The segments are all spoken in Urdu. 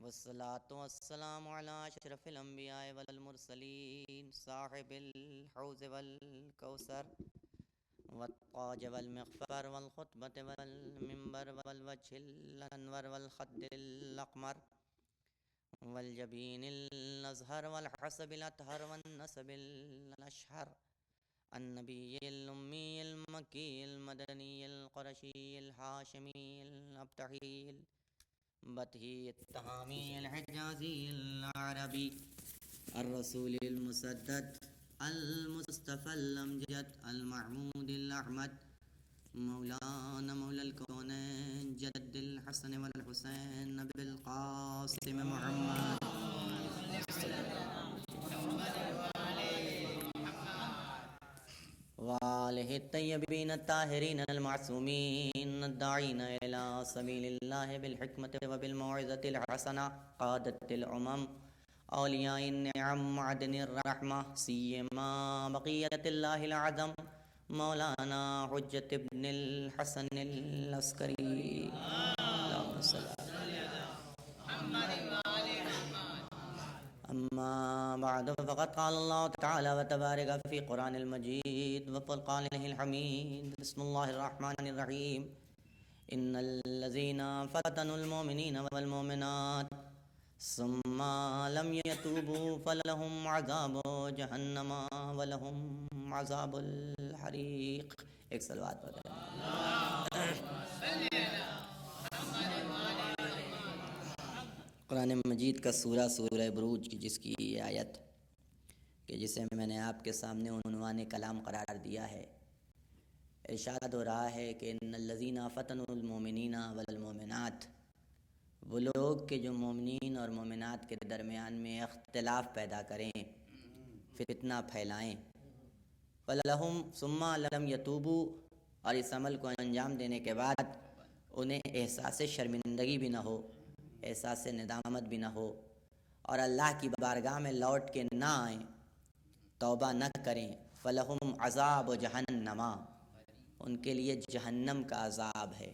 والصلاة والسلام على أشرف الأنبياء والمرسلين صاحب الحوض والكوثر والطاج والمغفر والخطبة والمنبر والوجه الأنور والخد الأقمر والجبين الأزهر والحسب الأطهر والنسب الأشهر النبي الأمي المكي المدني القرشي الهاشمي الأبتحي البتهي التهامي الحجازي العربي الرسول المسدد المصطفى الأمجد المحمود الأحمد مولانا مولى الكونين جد الحسن والحسين أبي القاسم محمد وآله الطيبين الطاهرين المعصومين الداعين إلى سبيل الله بالحكمة وبالموعظة الحسنة قادة الأمم أولياء النعم معدن الرحمة سيما بقية الله الأعظم مولانا حجة ابن الحسن العسكري اللهم صل أما بعد فقد قال الله تعالى وتبارك في قرآن المجيد وفرقانه الحميد بسم الله الرحمن الرحيم إن الذين فتنوا المؤمنين والمؤمنات ثم لم يتوبوا فلهم عذاب جهنم ولهم عذاب الحريق ایک صلوات پڑھیں قرآن مجید کا سورہ بروج کی جس کی یہ آیت کہ جسے میں نے آپ کے سامنے عنوان کلام قرار دیا ہے، ارشاد ہو رہا ہے کہ ان الذین فتنوا المؤمنین والمؤمنات، وہ لوگ کہ جو مومنین اور مومنات کے درمیان میں اختلاف پیدا کریں، فتنہ پھیلائیں، فلہم ثم لم یتوبوا، اور اس عمل کو انجام دینے کے بعد انہیں احساس شرمندگی بھی نہ ہو، احساس ندامت بھی نہ ہو، اور اللہ کی بارگاہ میں لوٹ کے نہ آئیں، توبہ نہ کریں، فلہم عذاب جہنم، ان کے لیے جہنم کا عذاب ہے،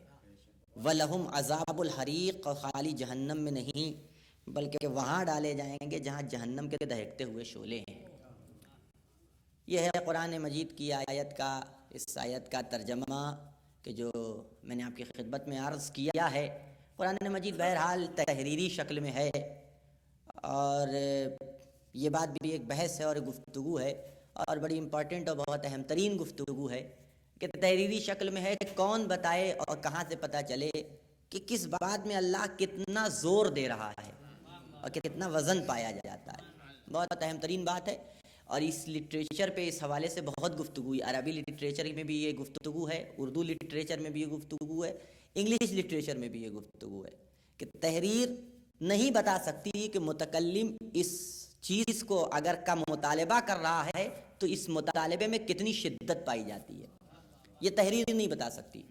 وَلَهُمْ عَذَابُ الْحَرِيقِ، اور خالی جہنم میں نہیں بلکہ وہاں ڈالے جائیں گے جہاں جہنم کے دہکتے ہوئے شعلے ہیں۔ یہ ہے قرآن مجید کی آیت کا، اس آیت کا ترجمہ کہ جو میں نے آپ کی خدمت میں عرض کیا ہے۔ قرآن مجید بہرحال تحریری شکل میں ہے، اور یہ بات بھی ایک بحث ہے اور گفتگو ہے، اور بڑی امپورٹنٹ اور بہت اہم ترین گفتگو ہے کہ تحریری شکل میں ہے کہ کون بتائے اور کہاں سے پتہ چلے کہ کس بات میں اللہ کتنا زور دے رہا ہے اور کتنا وزن پایا جاتا ہے۔ بہت اہم ترین بات ہے، اور اس لٹریچر پہ اس حوالے سے بہت گفتگو ہے۔ عربی لٹریچر میں بھی یہ گفتگو ہے، اردو لٹریچر میں بھی یہ گفتگو ہے، انگلش لٹریچر میں بھی یہ گفتگو ہے کہ تحریر نہیں بتا سکتی کہ متکلم اس چیز کو اگر کا مطالبہ کر رہا ہے تو اس مطالبے میں کتنی شدت پائی جاتی ہے، یہ تحریر نہیں بتا سکتی۔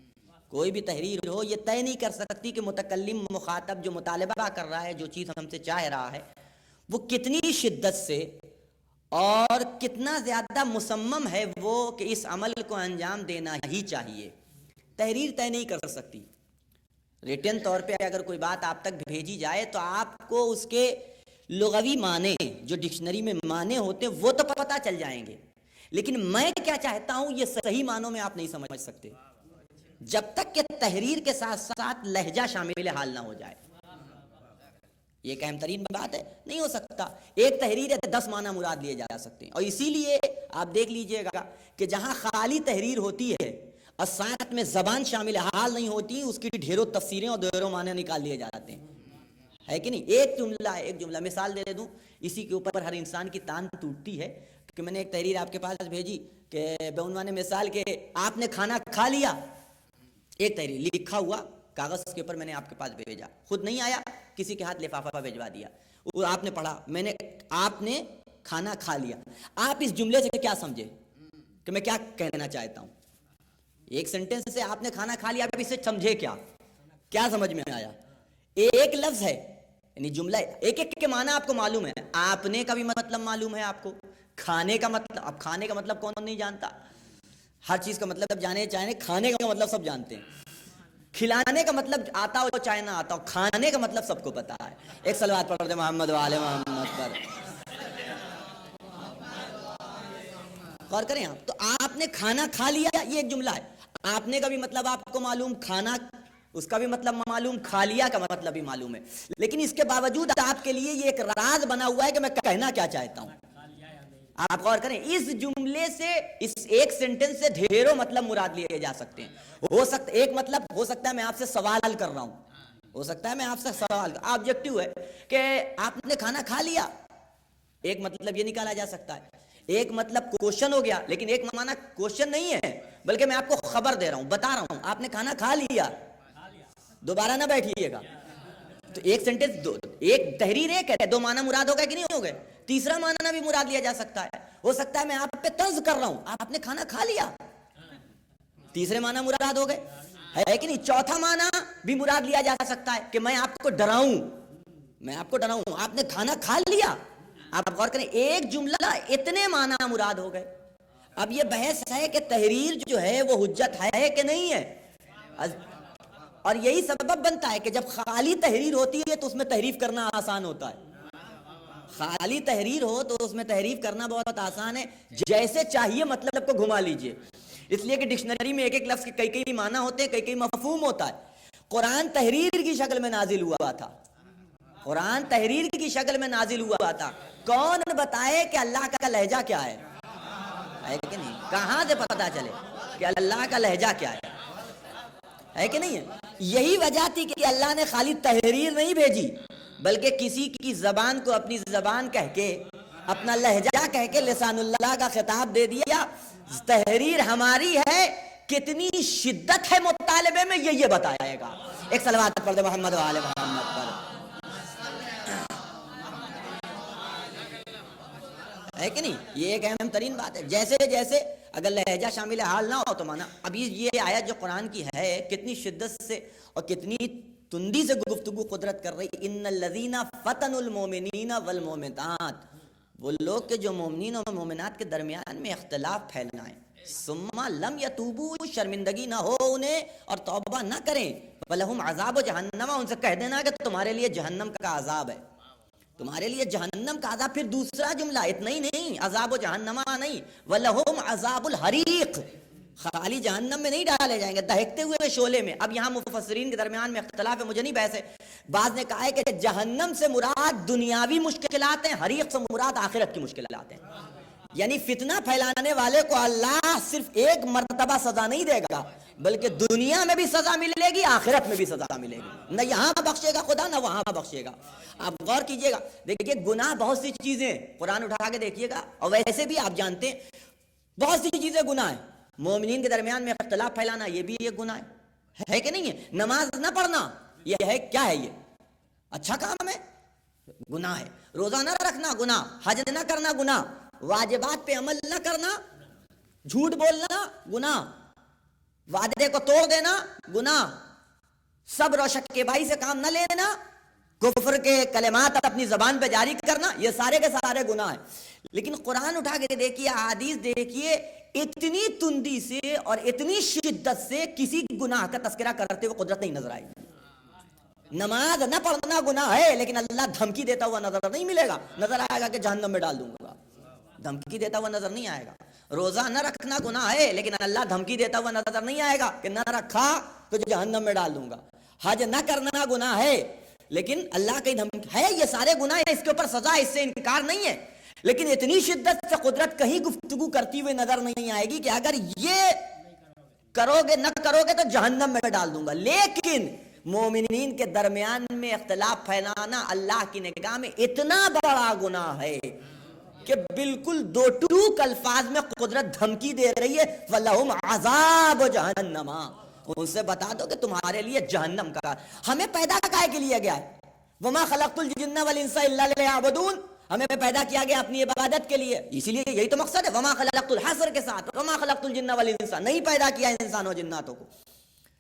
کوئی بھی تحریر ہو یہ طے نہیں کر سکتی کہ متکلم مخاطب جو مطالبہ کر رہا ہے، جو چیز ہم سے چاہ رہا ہے، وہ کتنی شدت سے اور کتنا زیادہ مصمم ہے وہ کہ اس عمل کو انجام دینا ہی چاہیے۔ تحریر طے نہیں کر سکتی۔ ریٹن طور پہ اگر کوئی بات آپ تک بھیجی جائے تو آپ کو اس کے لغوی معنی جو ڈکشنری میں معنی ہوتے ہیں وہ تو پتہ چل جائیں گے، لیکن میں کیا چاہتا ہوں یہ صحیح معنوں میں آپ نہیں سمجھ سکتے جب تک کہ تحریر کے ساتھ ساتھ لہجہ شامل حال نہ ہو جائے۔ یہ ایک اہم ترین بات ہے، نہیں ہو سکتا۔ ایک تحریر ہے 10 معنی مراد لیے جا سکتے ہیں، اور اسی لیے آپ دیکھ لیجئے گا کہ جہاں خالی تحریر ہوتی ہے اور ساتھ میں زبان شامل حال نہیں ہوتی، اس کی ڈھیروں تفسیریں اور ڈھیروں معنی نکال لیے جاتے ہیں، ہے کہ نہیں؟ ایک جملہ مثال دے دوں، اسی کے اوپر ہر انسان کی تان ٹوٹتی ہے کہ میں نے ایک تحریر آپ کے پاس بھیجی کہ بعنوان مثال کے آپ نے کھانا کھا لیا، ایک تحریر لکھا ہوا کاغذ کے اوپر میں نے آپ کے پاس بھیجا، خود نہیں آیا، کسی کے ہاتھ لفافہ بھیجوا دیا، وہ آپ نے پڑھا، آپ نے کھانا کھا لیا۔ آپ اس جملے سے کیا سمجھے کہ میں کیا کہنا چاہتا ہوں؟ ایک سینٹنس سے آپ نے کھانا کھا لیا، آپ اسے سمجھے کیا سمجھ میں آیا؟ ایک لفظ ہے، یعنی جملہ ایک کے معنی آپ کو معلوم ہے، آپ نے کا بھی مطلب معلوم ہے آپ کو، کھانے کا مطلب، اب کھانے کا مطلب کون نہیں جانتا؟ ہر چیز کا مطلب جانے چاہے، کھانے کا مطلب سب جانتے ہیں۔ کھلانے کا مطلب آتا ہو چاہے نہ آتا ہو، کھانے کا مطلب سب کو پتا ہے. ایک صلوات پڑھ دے محمد وآل محمد پر. غور کریں آپ. تو آپ نے کھانا کھا لیا، یہ ایک جملہ ہے. آپ نے کا بھی مطلب آپ کو معلوم، کھانا اس کا بھی مطلب معلوم، کھا لیا کا مطلب بھی معلوم ہے. لیکن اس کے باوجود آپ کے لیے یہ ایک راز بنا ہوا ہے کہ میں کہنا کیا چاہتا ہوں. آپ غور کریں، اس جملے سے، اس ایک سینٹنس سے ڈھیروں مطلب مراد لیے جا سکتے ہیں. ہو سکتا ایک مطلب ہو سکتا ہے میں آپ سے سوال کر رہا ہوں، ہو سکتا ہے میں آپ سے سوال، آبجیکٹو ہے کہ آپ نے کھانا کھا لیا، ایک مطلب یہ نکالا جا سکتا ہے. ایک مطلب کوشچن ہو گیا، لیکن ایک معنی کوشچن نہیں ہے بلکہ میں آپ کو خبر دے رہا ہوں، بتا رہا ہوں آپ نے کھانا کھا لیا. دوبارہ نہ بیٹھیے گا. تو ایک سینٹنس، ایک تحریر ایک ہے، دو معنی مراد ہو گئے کہ نہیں ہو گئے. تیسرا معنی بھی مراد لیا جا سکتا ہے. ہو سکتا ہے میں آپ پہ طنز کر رہا ہوں، آپ نے کھانا کھا لیا، تیسرے معنی مراد ہو گئے، ہے کہ نہیں. چوتھا معنی بھی مراد لیا جا سکتا ہے کہ میں آپ کو ڈراؤں، میں آپ کو ڈراؤں، آپ نے کھانا کھا لیا. آپ غور کریں، ایک جملہ اتنے معنی مراد ہو گئے. اب یہ بحث ہے کہ تحریر جو ہے وہ حجت ہے کہ نہیں ہے. اور یہی سبب بنتا ہے کہ جب خالی تحریر ہوتی ہے تو اس میں تحریف کرنا آسان ہوتا ہے. خالی تحریر ہو تو اس میں تحریف کرنا بہت آسان ہے، جیسے چاہیے مطلب کو گھما لیجئے. اس لیے کہ ڈکشنری میں ایک ایک لفظ کے کئی معنی ہوتے ہیں، کئی مفہوم ہوتا ہے. قرآن تحریر کی شکل میں نازل ہوا تھا، قرآن تحریر کی شکل میں نازل ہوا تھا. کون بتائے کہ اللہ کا لہجہ کیا ہے کہ نہیں؟ کہاں سے پتہ چلے کہ اللہ کا لہجہ کیا ہے کہ نہیں ہے؟ یہی وجہ تھی کہ اللہ نے خالی تحریر نہیں بھیجی، بلکہ کسی کی زبان کو اپنی زبان کہہ کے، اپنا لہجہ کہہ کے لسان اللہ کا خطاب دے دیا. تحریر ہماری ہے، کتنی شدت ہے مطالبے میں یہ بتائے گا. ایک صلوات پڑھ دے محمد وآل محمد پر. ہے کہ نہیں؟ یہ ایک اہم ترین بات ہے. جیسے جیسے اگر لہجہ شامل حال نہ ہو تو مانا. اب یہ آیت جو قرآن کی ہے کتنی شدت سے اور کتنی تندی سے گفتگو قدرت کر رہی. ان الذین فتنوا المؤمنین والمؤمنات، وہ لوگ کہ جو مومنین اور مومنات کے درمیان میں اختلاف پھیلائیں. ثم لم یتوبوا، شرمندگی نہ ہو انہیں اور توبہ نہ کریں. ولہم عذاب جہنم، ان سے کہہ دینا کہ تمہارے لیے جہنم کا عذاب ہے، تمہارے لیے جہنم کا عذاب. پھر دوسرا جملہ اتنا ہی نہیں، عذاب و جہنم نہیں، وَلَهُمْ عَذَابُ الْحَرِيقِ، خالی جہنم میں نہیں ڈالے جائیں گے، دہکتے ہوئے شعلے میں. اب یہاں مفسرین کے درمیان میں اختلاف ہے، مجھے نہیں بحث ہے. بعض نے کہا ہے کہ جہنم سے مراد دنیاوی مشکلات ہیں، حریق سے مراد آخرت کی مشکلات ہیں. یعنی فتنہ پھیلانے والے کو اللہ صرف ایک مرتبہ سزا نہیں دے گا، بلکہ دنیا میں بھی سزا ملے گی، آخرت میں بھی سزا ملے گی. نہ یہاں بخشے گا خدا، نہ وہاں بخشے گا. آپ غور کیجئے گا، دیکھیے گناہ بہت سی چیزیں، قرآن اٹھا کے دیکھیے گا، اور ویسے بھی آپ جانتے ہیں بہت سی چیزیں گناہ ہیں. مومنین کے درمیان میں اختلاف پھیلانا یہ بھی ایک گناہ ہے کہ نہیں ہے؟ نماز نہ پڑھنا یہ ہے، کیا ہے؟ یہ اچھا کام ہے، گناہ ہے. روزہ نہ رکھنا گناہ، حج نہ کرنا گناہ، واجبات پہ عمل نہ کرنا، جھوٹ بولنا گناہ، وعدے کو توڑ دینا گناہ، صبر و شکیبائی سے کام نہ لینا، کفر کے کلمات اپنی زبان پہ جاری کرنا، یہ سارے کے سارے گناہ ہیں. لیکن قرآن اٹھا کے دیکھیے، احادیث دیکھیے، اتنی تندی سے اور اتنی شدت سے کسی گناہ کا تذکرہ کرتے ہوئے قدرت نہیں نظر آئی. نماز نہ پڑھنا گناہ ہے، لیکن اللہ دھمکی دیتا ہوا نظر نہیں ملے گا. نظر آئے گا کہ جہنم میں ڈال دوں گا، دھمکی دیتا ہوا نظر نہیں آئے گا. روزہ نہ رکھنا گناہ ہے، لیکن اللہ دھمکی دیتا ہوا نظر نہیں آئے گا کہ نہ رکھا تو جہنم میں ڈال دوں گا. حج نہ کرنا گناہ ہے، لیکن اللہ کی دھمکی ہے. یہ سارے گناہ ہیں، اس کے اوپر سزا، اس سے انکار نہیں ہے. لیکن اتنی شدت سے قدرت کہیں گفتگو کرتی ہوئے نظر نہیں آئے گی کہ اگر یہ کرو گے نہ کرو گے تو جہنم میں ڈال دوں گا. لیکن مومنین کے درمیان میں اختلاف پھیلانا اللہ کی نگاہ میں اتنا بڑا گناہ ہے کہ بالکل دو ٹوک الفاظ میں قدرت دھمکی دے رہی ہے، وَلَهُمْ عَذَابُ جَهَنَّمَ، ان سے بتا دو کہ تمہارے لیے جہنم کا. ہمیں پیدا کائے کے لیے گیا ہے؟ وَمَا خَلَقْتُ الْجِنَّ وَالْإِنسَ إِلَّا لِيَعْبُدُونَ، ہمیں پیدا کیا گیا اپنی عبادت کے لیے، اسی لیے یہی تو مقصد ہے. وَمَا خَلَقْتُ الْحَصْرِ کے ساتھ وَمَا خَلَقْتُ الْجِنَّ وَالْإِنسَ، نہیں پیدا کیا انسان و جناتوں کو،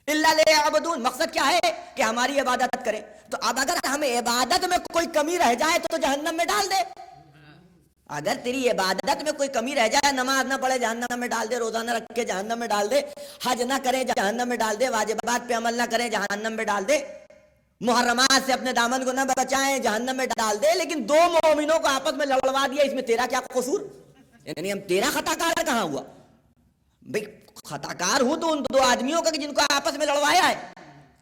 إِلَّا لِيَعْبُدُونَ. مقصد کیا ہے؟ کہ ہماری عبادت کریں. تو اب اگر ہمیں عبادت میں کوئی کمی رہ جائے تو جہنم میں ڈال دے. اگر تیری عبادت میں کوئی کمی رہ جائے، نماز نہ پڑھے جہنم میں ڈال دے، روزہ نہ رکھے جہنم میں ڈال دے، حج نہ کرے جہنم میں ڈال دے، واجبات پہ عمل نہ کرے جہنم میں ڈال دے، محرمات سے اپنے دامن کو نہ بچائیں جہنم میں ڈال دے، لیکن دو مومنوں کو آپس میں لڑوا دیا، اس میں تیرا کیا قصور؟ یعنی ہم تیرا خطا کار کہاں ہوا بھئی؟ خطا کار ہوں تو ان دو آدمیوں کا جن کو آپس میں لڑوایا ہے،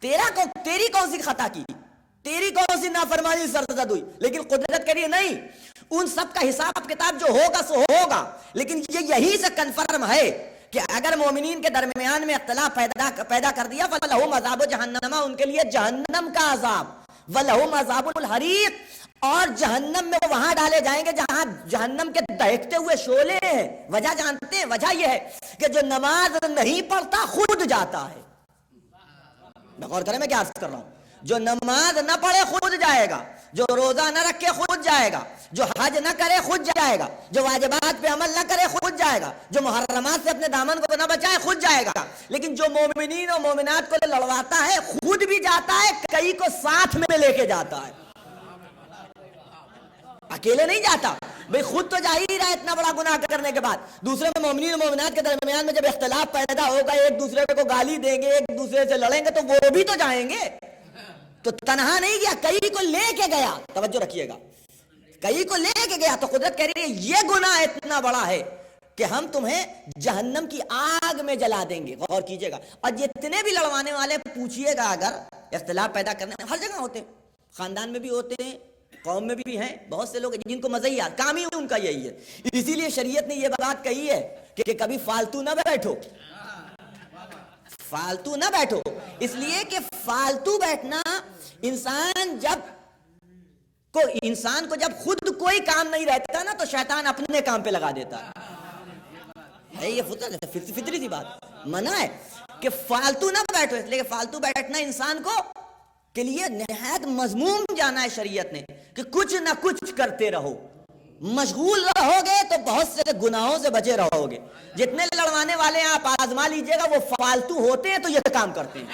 تیری کون سی خطا کی، تیری کون سی نافرمانی سرزد ہوئی؟ لیکن قدرت کہہ رہی ہے نہیں، ان سب کا حساب کتاب جو ہوگا سو ہوگا، لیکن یہ یہی سے کنفرم ہے کہ اگر مومنین کے درمیان میں اختلاف پیدا کر دیا فَلَهُمْ عَذَابُ جَهَنَّمَ، ان کے لیے جہنم کا عذاب، وَلَهُمْ عَذَابُ الْحَرِيقِ، اور جہنم میں وہ وہاں ڈالے جائیں گے جہاں جہنم کے دہکتے ہوئے شعلے ہیں۔ وجہ جانتے ہیں؟ وجہ یہ ہے کہ جو نماز نہیں پڑھتا خود جاتا ہے۔ میں غور کریں میں کیا عرض کر رہا ہوں؟ جو نماز نہ پڑھے خود جائے گا، جو روزہ نہ رکھے خود جائے گا، جو حج نہ کرے خود جائے گا، جو واجبات پہ عمل نہ کرے خود جائے گا، جو محرمات سے اپنے دامن کو نہ بچائے خود جائے گا، لیکن جو مومنین اور مومنات کو لڑواتا ہے خود بھی جاتا ہے، کئی کو ساتھ میں لے کے جاتا ہے، اکیلے نہیں جاتا بھئی، خود تو جا ہی رہا ہے اتنا بڑا گناہ کرنے کے بعد، دوسرے میں مومنین و مومنات کے درمیان میں جب اختلاف پیدا ہوگا، ایک دوسرے کو گالی دیں گے، ایک دوسرے سے لڑیں گے تو وہ بھی تو جائیں گے، تو تنہا نہیں گیا، کئی کو لے کے گیا، توجہ رکھیے گا، کئی کو لے کے گیا، تو قدرت کہہ رہی ہے یہ گناہ اتنا بڑا ہے کہ ہم تمہیں جہنم کی آگ میں جلا دیں گے۔ غور کیجئے گا، اور جتنے بھی لڑوانے والے پوچھئے گا، اگر اختلاف پیدا کرنے ہر جگہ ہوتے ہیں، خاندان میں بھی ہوتے ہیں، قوم میں بھی ہیں، بہت سے لوگ جن کو مزہ کام ہی ان کا یہی ہے، اسی لیے شریعت نے یہ بات کہی ہے کہ کبھی فالتو نہ بیٹھو، فالتو نہ بیٹھو، اس لیے کہ فالتو بیٹھنا انسان کو جب خود کوئی کام نہیں رہتا نا تو شیطان اپنے کام پہ لگا دیتا ہے، یہ فطری سی بات، منع ہے کہ فالتو نہ بیٹھو، اس لیے کہ فالتو بیٹھنا انسان کو کے لیے نہایت مذموم جانا ہے شریعت نے، کہ کچھ نہ کچھ کرتے رہو، مشغول رہو گے تو بہت سے گناہوں سے بچے رہو گے۔ جتنے لڑوانے والے ہیں آپ آزما لیجئے گا، وہ فالتو ہوتے ہیں تو یہ کام کرتے ہیں،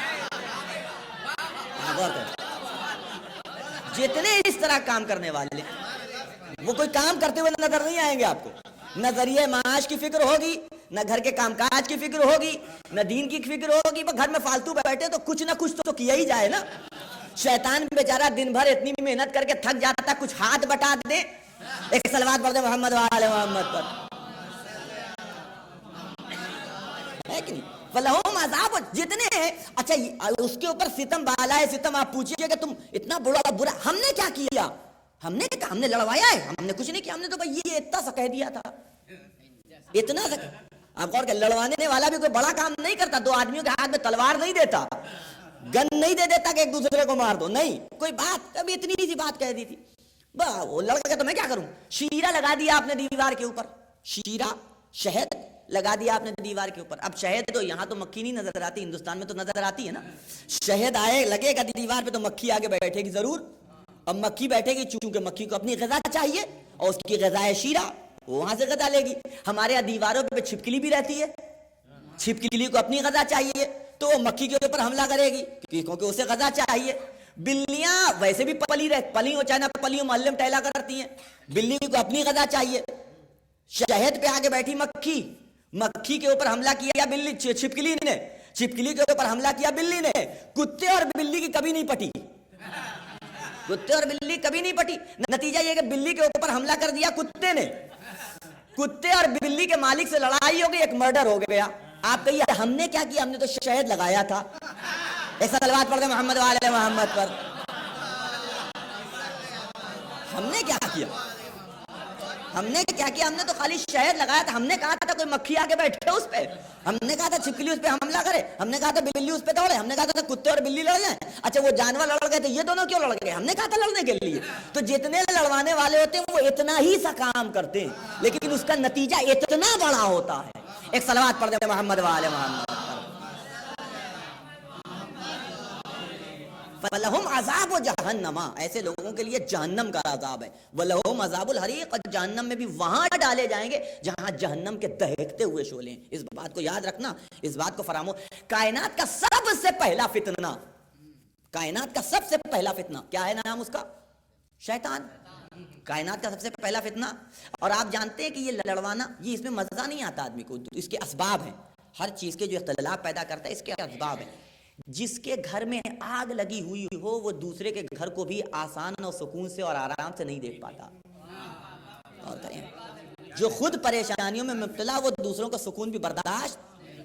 جتنے اس طرح کام کرنے والے وہ کوئی کام کرتے ہوئے نظر نہیں آئیں گے آپ کو، نہ ذریعہ معاش کی فکر ہوگی، نہ گھر کے کام کاج کی فکر ہوگی، نہ دین کی فکر ہوگی، گھر میں فالتو بیٹھے تو کچھ نہ کچھ تو کیا ہی جائے نا۔ شیطان بیچارہ دن بھر اتنی محنت کر کے تھک جاتا، کچھ ہاتھ بٹا دے، ایک صلوات پڑھ دے محمد وآل محمد پر، ہے کہ نہیں؟ فَلَهُمْ عَذَابٌ، جتنے ہیں، اچھا اس کے اوپر ستم بالا ہے، ستم آپ پوچھئے کہ تم اتنا برا ہم نے کیا کیا؟ ہم نے لڑوایا ہے؟ ہم نے کچھ نہیں کیا، ہم نے تو بھئی یہ اتنا سا کہہ دیا تھا، اتنا سا۔ آپ غور کریں، لڑوانے والا بھی کوئی بڑا کام نہیں کرتا، دو آدمیوں کے ہاتھ میں تلوار نہیں دیتا، گن نہیں دے دیتا کہ ایک دوسرے کو مار دو، نہیں، کوئی بات ابھی اتنی سی بات کہہ دی تھی، وہ لڑکا تو میں کیا کروں، شیرہ لگا دیا آپ نے دیوار کے اوپر، شیرہ شہد لگا دیا آپ نے دیوار کے اوپر، اب شہد تو یہاں تو مکھی نہیں نظر آتی، ہندوستان میں تو نظر آتی ہے نا، شہد آئے لگے گا دیوار پہ تو مکھی آگے بیٹھے گی ضرور، اب مکھی بیٹھے گی چونکہ مکھی کو اپنی غذا چاہیے اور اس کی غذا ہے شیرہ، وہاں سے غذا لے گی۔ ہمارے یہاں دیواروں پہ چھپکلی بھی رہتی ہے، چھپکلی کو اپنی غذا چاہیے تو وہ مکھی کے اوپر حملہ کرے گی کیونکہ اسے غذا چاہیے۔ بلیاں ویسے بھی پلی ہو چاہے نہ پلی ہو، محلے میں ٹہلا کرتی ہیں، بلی کو اپنی غذا چاہیے۔ شہد پہ آگے بیٹھی مکھی، مکھی کے اوپر حملہ کیا بلی، چھپکلی نے، چھپکلی کے اوپر حملہ کیا بلی نے، کتے اور بلی کی کبھی نہیں پٹی، کتے اور بلی کبھی نہیں پٹی، نتیجہ یہ کہ بلی کے اوپر حملہ کر دیا کتے نے، کتے اور بلی کے مالک سے لڑائی ہو گئی، ایک مرڈر ہو گیا۔ آپ کہیے ہم نے کیا کیا؟ ہم نے تو شہد لگایا تھا۔ ایسا صلوات پڑھ دیں محمد وآل محمد پر۔ ہم نے کیا کیا؟ ہم نے کیا کیا؟ ہم نے تو خالی شہد لگایا تھا، ہم نے کہا تھا کوئی مکھی آگے بیٹھے اس پہ، ہم نے کہا تھا چھپکلی اس پہ حملہ کرے، ہم نے کہا تھا بلی اس پہ دوڑے، ہم نے کہا تھا کتے اور بلی لڑ جائیں۔ اچھا وہ جانور لڑ گئے تو یہ دونوں کیوں لڑ گئے؟ ہم نے کہا تھا لڑنے کے لیے۔ تو جتنے لڑوانے والے ہوتے ہیں وہ اتنا ہی سا کام کرتے ہیں لیکن اس کا نتیجہ اتنا بڑا ہوتا ہے۔ ایک صلوات پڑھ دیں محمد وآل محمد۔ وَلَهُمْ عَذَابُ جَهَنَّمَ، ایسے لوگوں کے لیے جہنم کا عذاب ہے۔ وَلَهُمْ عَذَابُ الْحَرِيقِ، اور جہنم میں بھی وہاں ڈالے جائیں گے جہاں جہنم کے دہکتے ہوئے شعلے ہیں۔ اس بات کو یاد رکھنا، اس بات کو فراموش، کائنات کا سب سے پہلا فتنہ، کائنات کا سب سے پہلا فتنہ کیا ہے نام اس کا؟ شیطان۔ کائنات کا سب سے پہلا فتنہ. اور آپ جانتے ہیں کہ یہ لڑوانا، یہ اس میں مزہ نہیں آتا آدمی کو، اس کے اسباب ہیں. ہر چیز کے جو اختلاف پیدا کرتا ہے اس کے اسباب ہیں. جس کے گھر میں آگ لگی ہوئی ہو وہ دوسرے کے گھر کو بھی آسان اور سکون سے اور آرام سے نہیں دیکھ پاتا. اور کریں جو خود پریشانیوں میں مبتلا وہ دوسروں کا سکون بھی برداشت.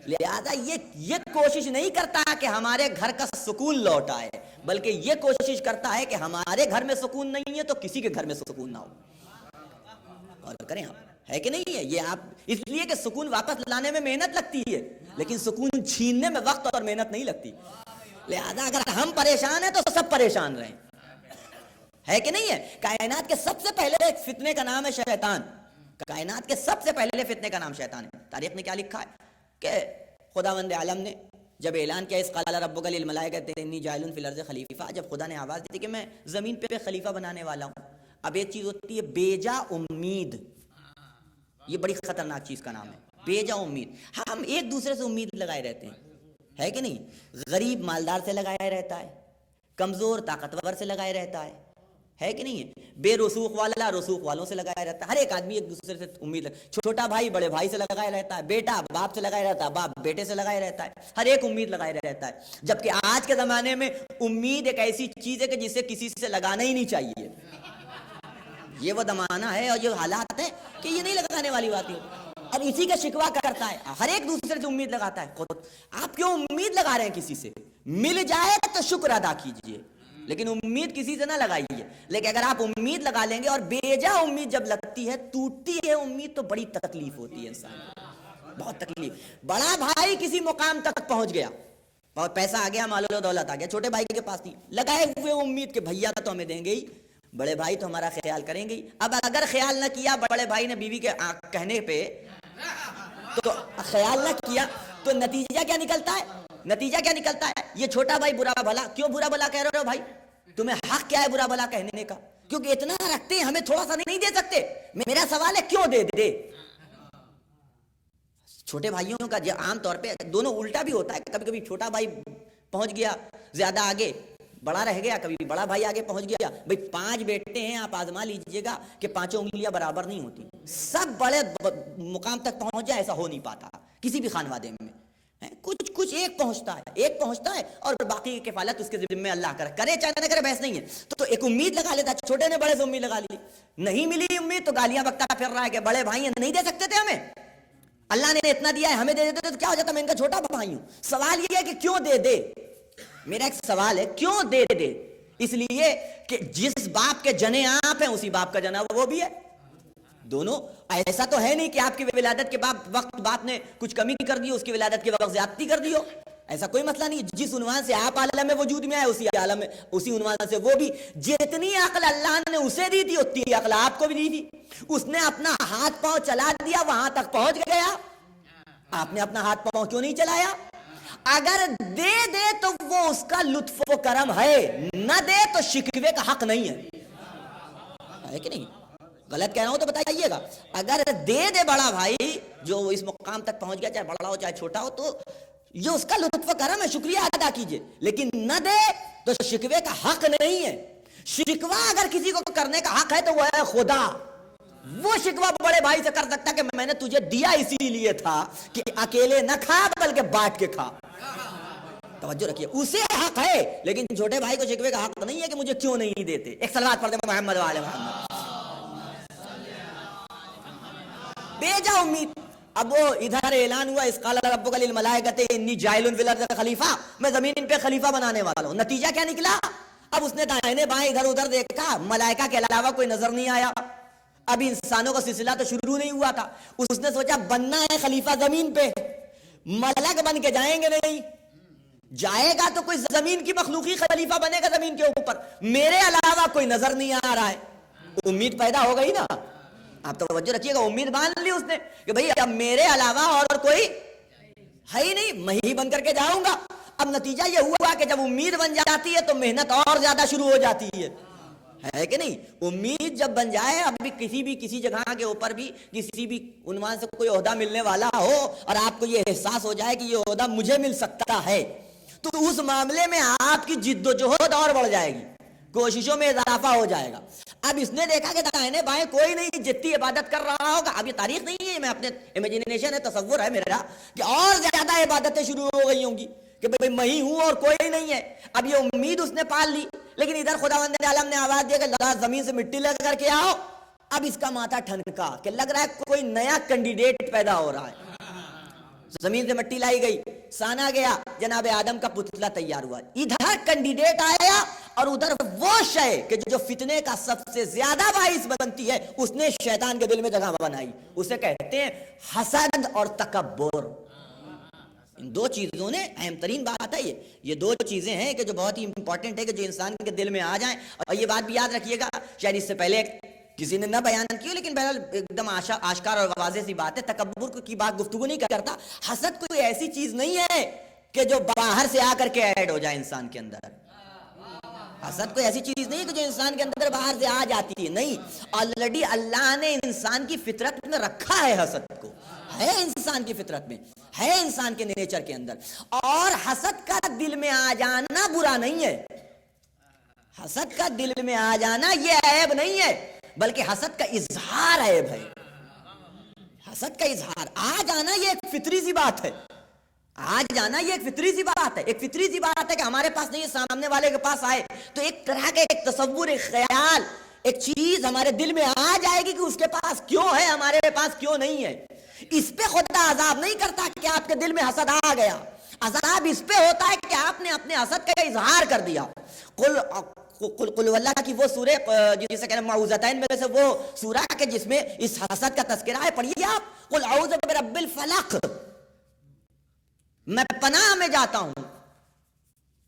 لہذا یہ کوشش نہیں کرتا کہ ہمارے گھر کا سکون لوٹ آئے، بلکہ یہ کوشش کرتا ہے کہ ہمارے گھر میں سکون نہیں ہے تو کسی کے گھر میں سکون نہ ہو. اور کریں آپ، ہے کہ نہیں ہے یہ آپ، اس لیے کہ سکون واپس لانے میں محنت لگتی ہے لیکن سکون چھیننے میں وقت اور محنت نہیں لگتی. لہذا اگر ہم پریشان ہیں تو سب پریشان رہیں، ہے کہ نہیں ہے. کائنات کے سب سے پہلے ایک فتنے کا نام ہے شیطان. کائنات کے سب سے پہلے فتنے کا نام شیطان ہے. تاریخ نے کیا لکھا ہے کہ خداوند عالم نے جب اعلان کیا اس قال ربک للملائکۃ انی جاعل فی الارض خلیفہ، جب خدا نے آواز دی کہ میں زمین پہ خلیفہ بنانے والا ہوں. اب ایک چیز ہوتی ہے بیجا امید، یہ بڑی خطرناک چیز کا نام ہے بیجا امید. ہم ایک دوسرے سے امید لگائے رہتے ہیں، ہے کہ نہیں. غریب مالدار سے لگائے رہتا ہے، کمزور طاقتور سے لگائے رہتا ہے کہ نہیں ہے. بے رسوخ والا رسوخ والوں سے لگایا رہتا ہے. ہر ایک آدمی ایک دوسرے سے امید چھوٹا بھائی بڑے بھائی سے لگایا رہتا ہے، بیٹا باپ سے لگایا رہتا ہے، باپ بیٹے سے لگایا رہتا ہے. ہر ایک امید لگایا رہتا ہے. جبکہ آج کے زمانے میں امید ایک ایسی چیز ہے کہ جسے کسی سے لگانا ہی نہیں چاہیے. یہ وہ زمانہ ہے اور یہ حالات ہیں کہ یہ نہیں لگانے والی بات ہے. اور اسی کا شکوہ کرتا ہے، ہر ایک دوسرے سے امید لگاتا ہے. آپ کیوں امید لگا رہے ہیں کسی سے؟ مل جائے تو شکر ادا کیجئے لیکن امید کسی سے نہ لگائیے. لیکن اگر آپ امید لگا لیں گے اور بیجا امید جب لگتی ہے، ٹوٹتی ہے امید، تو بڑی تکلیف ہوتی ہے انسان کو، بہت تکلیف. بڑا بھائی کسی مقام تک پہنچ گیا اور پیسہ آ گیا، مال و دولت آ گیا، چھوٹے بھائی کے پاس نہیں، لگائے ہوئے امید کہ بھیا تو ہمیں دیں گے ہی، بڑے بھائی تو ہمارا خیال کریں گے. اب اگر خیال نہ کیا بڑے بھائی نے بیوی کے کہنے پہ، تو خیال نہ کیا تو نتیجہ کیا نکلتا ہے؟ نتیجہ کیا نکلتا ہے؟ یہ چھوٹا بھائی برا بھلا. کیوں برا بھلا کہہ رہے ہو بھائی؟ تمہیں حق کیا ہے برا بھلا کہنے کا؟ کیونکہ اتنا رکھتے ہیں، ہمیں تھوڑا سا نہیں دے سکتے. میرا سوال ہے کیوں دے دے. چھوٹے بھائیوں کا عام طور پہ دونوں الٹا بھی ہوتا ہے. کبھی کبھی چھوٹا بھائی پہنچ گیا زیادہ آگے، بڑا رہ گیا. کبھی بڑا بھائی آگے پہنچ گیا. بھائی 5 بیٹے ہیں، آپ آزما لیجئے گا کہ 5 انگلیاں برابر نہیں ہوتی. سب بڑے مقام تک پہنچ جائے ایسا ہو نہیں پاتا کسی بھی خانوادے میں. کچھ ایک پہنچتا ہے اور باقی کی کفالت اس کے ذمہ اللہ کرے چاہے نہ کرے، بحث نہیں ہے. تو ایک امید لگا لیتا ہے. چھوٹے نے بڑے سے امید لگا لی، نہیں ملی امید تو گالیاں بکتا پھر رہا ہے کہ بڑے بھائی نہیں دے سکتے تھے ہمیں، اللہ نے اتنا دیا ہے، ہمیں دے دیتے تو کیا ہو جاتا، میں ان کا چھوٹا بھائی ہوں. سوال یہ ہے کہ کیوں دے دے. میرا ایک سوال ہے کیوں دے دے. اس لیے کہ جس باپ کے جنے آپ ہیں اسی باپ کا جنا وہ بھی ہے. دونوں ایسا تو ہے نہیں کہ آپ کی ولادت کے وقت باپ نے کچھ کمی کر دی، اس کی ولادت کے وقت زیادتی کر دی ہو. ایسا کوئی مسئلہ نہیں. جس عنوان سے آپ عالم میں وجود میں آئے اسی عنوان سے وہ بھی. جتنی عقل اللہ نے اسے دی تھی اتنی عقل آپ کو بھی دی تھی. اس نے اپنا ہاتھ پاؤں چلا دیا، وہاں تک پہنچ گیا. آپ نے اپنا ہاتھ پاؤں کیوں نہیں چلایا؟ اگر دے دے تو وہ اس کا لطف و کرم ہے، نہ دے تو شکوے کا حق نہیں ہے کہ نہیں؟ غلط کہہ رہا ہوں تو بتائیے گا. اگر دے دے بڑا بھائی جو اس مقام تک پہنچ گیا، چاہے بڑا ہو چاہے چھوٹا ہو، تو یہ اس کا لطف و کرم ہے، شکریہ ادا کیجئے. لیکن نہ دے تو شکوے کا حق نہیں ہے. شکوہ اگر کسی کو کرنے کا حق ہے تو وہ ہے خدا. وہ شکوہ بڑے بھائی سے کر سکتا کہ میں نے تجھے دیا اسی لیے تھا کہ اکیلے نہ کھا بلکہ بانٹ کے کھا. توجہ رکھیے، اسے حق ہے. لیکن چھوٹے بھائی کو شکوے کا حق نہیں ہے کہ مجھے کیوں نہیں دیتے. ایک صلوات پڑھ دیں محمد وعلی محمد. بیجا امید. اب وہ ادھر اعلان ہوا اس قال ربک للملائکۃ انی جاعل فی الارض خلیفہ، میں زمین پہ خلیفہ بنانے والا ہوں. نتیجہ کیا نکلا؟ اب اس نے دائیں بائیں ادھر ادھر دیکھا، ملائکہ کے علاوہ کوئی نظر نہیں آیا. اب انسانوں کا سلسلہ تو شروع نہیں ہوا تھا. اس نے سوچا بننا ہے خلیفہ زمین پہ، ملک بن کے جائیں گے نہیں، جائے گا تو کوئی زمین کی مخلوقی خلیفہ بنے گا زمین کے اوپر، میرے علاوہ کوئی نظر نہیں آ رہا ہے. امید پیدا ہو گئی نا. آپ توجہ رکھیے گا، امید مان لی اس نے کہ بھئی اب میرے علاوہ اور کوئی ہے ہی نہیں، میں ہی بن کر کے جاؤں گا. اب نتیجہ یہ ہوا کہ جب امید بن جاتی ہے تو محنت اور زیادہ شروع ہو جاتی ہے کہ نہیں. امید جب بن جائے، اب بھی کسی جگہ کے اوپر بھی کسی بھی عنوان سے کوئی عہدہ ملنے والا ہو اور آپ کو یہ احساس ہو جائے کہ یہ عہدہ مجھے مل سکتا ہے، تو اس معاملے میں آپ کی جد و جہد اور بڑھ جائے گی. کوششوں میں اضافہ ہو جائے گا. اب اس نے دیکھا کہ دائیں بائیں کوئی نہیں جتنی عبادت کر رہا ہوگا. اب یہ تاریخ نہیں ہے, میں اپنے امیجنیشن ہے, تصور ہے میرا کہ اور زیادہ عبادتیں شروع ہو گئی ہوں گی کہ بھئی میں ہی ہوں اور کوئی نہیں ہے. اب یہ امید اس نے پال لی, لیکن ادھر خداوند عالم نے آواز دیا کہ ذرا زمین سے مٹی لگ کر کے آؤ. اب اس کا ماتھا ٹھنکا کہ لگ رہا ہے کوئی نیا کینڈیڈیٹ پیدا ہو رہا ہے. زمین سے مٹی لائی گئی, سانا گیا, جناب آدم کا پتلا تیار ہوا. ادھر کینڈیڈیٹ آیا اور ادھر وہ شے کہ جو فتنے کا سب سے زیادہ باعث بنتی ہے اس نے شیطان کے دل میں جگہ بنائی. اسے کہتے ہیں حسد اور تکبر. ان دو چیزوں نے, اہم ترین بات ہے یہ دو چیزیں ہیں کہ جو بہت ہی امپورٹنٹ ہے کہ جو انسان کے دل میں آ جائیں. اور یہ بات بھی یاد رکھیے گا, شاید اس سے پہلے کسی نے نہ بیان کی ہو, لیکن بہرحال ایک دم آشکار اور واضح سی بات ہے. تکبر کی بات گفتگو نہیں کرتا. حسد کوئی ایسی چیز نہیں ہے کہ جو باہر سے آ کر کے ایڈ ہو جائے انسان کے اندر. حسد کوئی ایسی چیز نہیں ہے کہ جو انسان کے اندر باہر سے آ جاتی ہے. نہیں, آلریڈی اللہ نے انسان کی فطرت میں رکھا ہے. حسد کو ہے انسان کی فطرت میں, ہے انسان کے نیچر کے اندر. اور حسد کا دل میں آ جانا برا نہیں ہے. حسد کا دل میں آ جانا یہ عیب نہیں ہے, بلکہ حسد کا اظہار عیب ہے. حسد کا اظہار آ جانا یہ ایک فطری سی بات ہے. آج جانا یہ ایک فطری سی بات ہے. ایک فطری سی بات ہے کہ ہمارے پاس نہیں, سامنے والے کے پاس آئے تو ایک طرح کا ایک تصور, ایک خیال, ایک چیز ہمارے دل میں آ جائے گی کہ اس کے پاس کیوں ہے, ہمارے پاس کیوں نہیں ہے. اس پہ خدا عذاب نہیں کرتا کہ آپ کے دل میں حسد آ گیا. عذاب اس پہ ہوتا ہے کہ آپ نے اپنے حسد کا اظہار کر دیا. قل واللہ کی وہ سورہ جسے کہتے ہیں معوذتین میں سے وہ سورہ کہ جس میں اس حسد کا تذکرہ ہے, پڑھیے آپ. قل اعوذ برب الفلق, میں پناہ میں جاتا ہوں.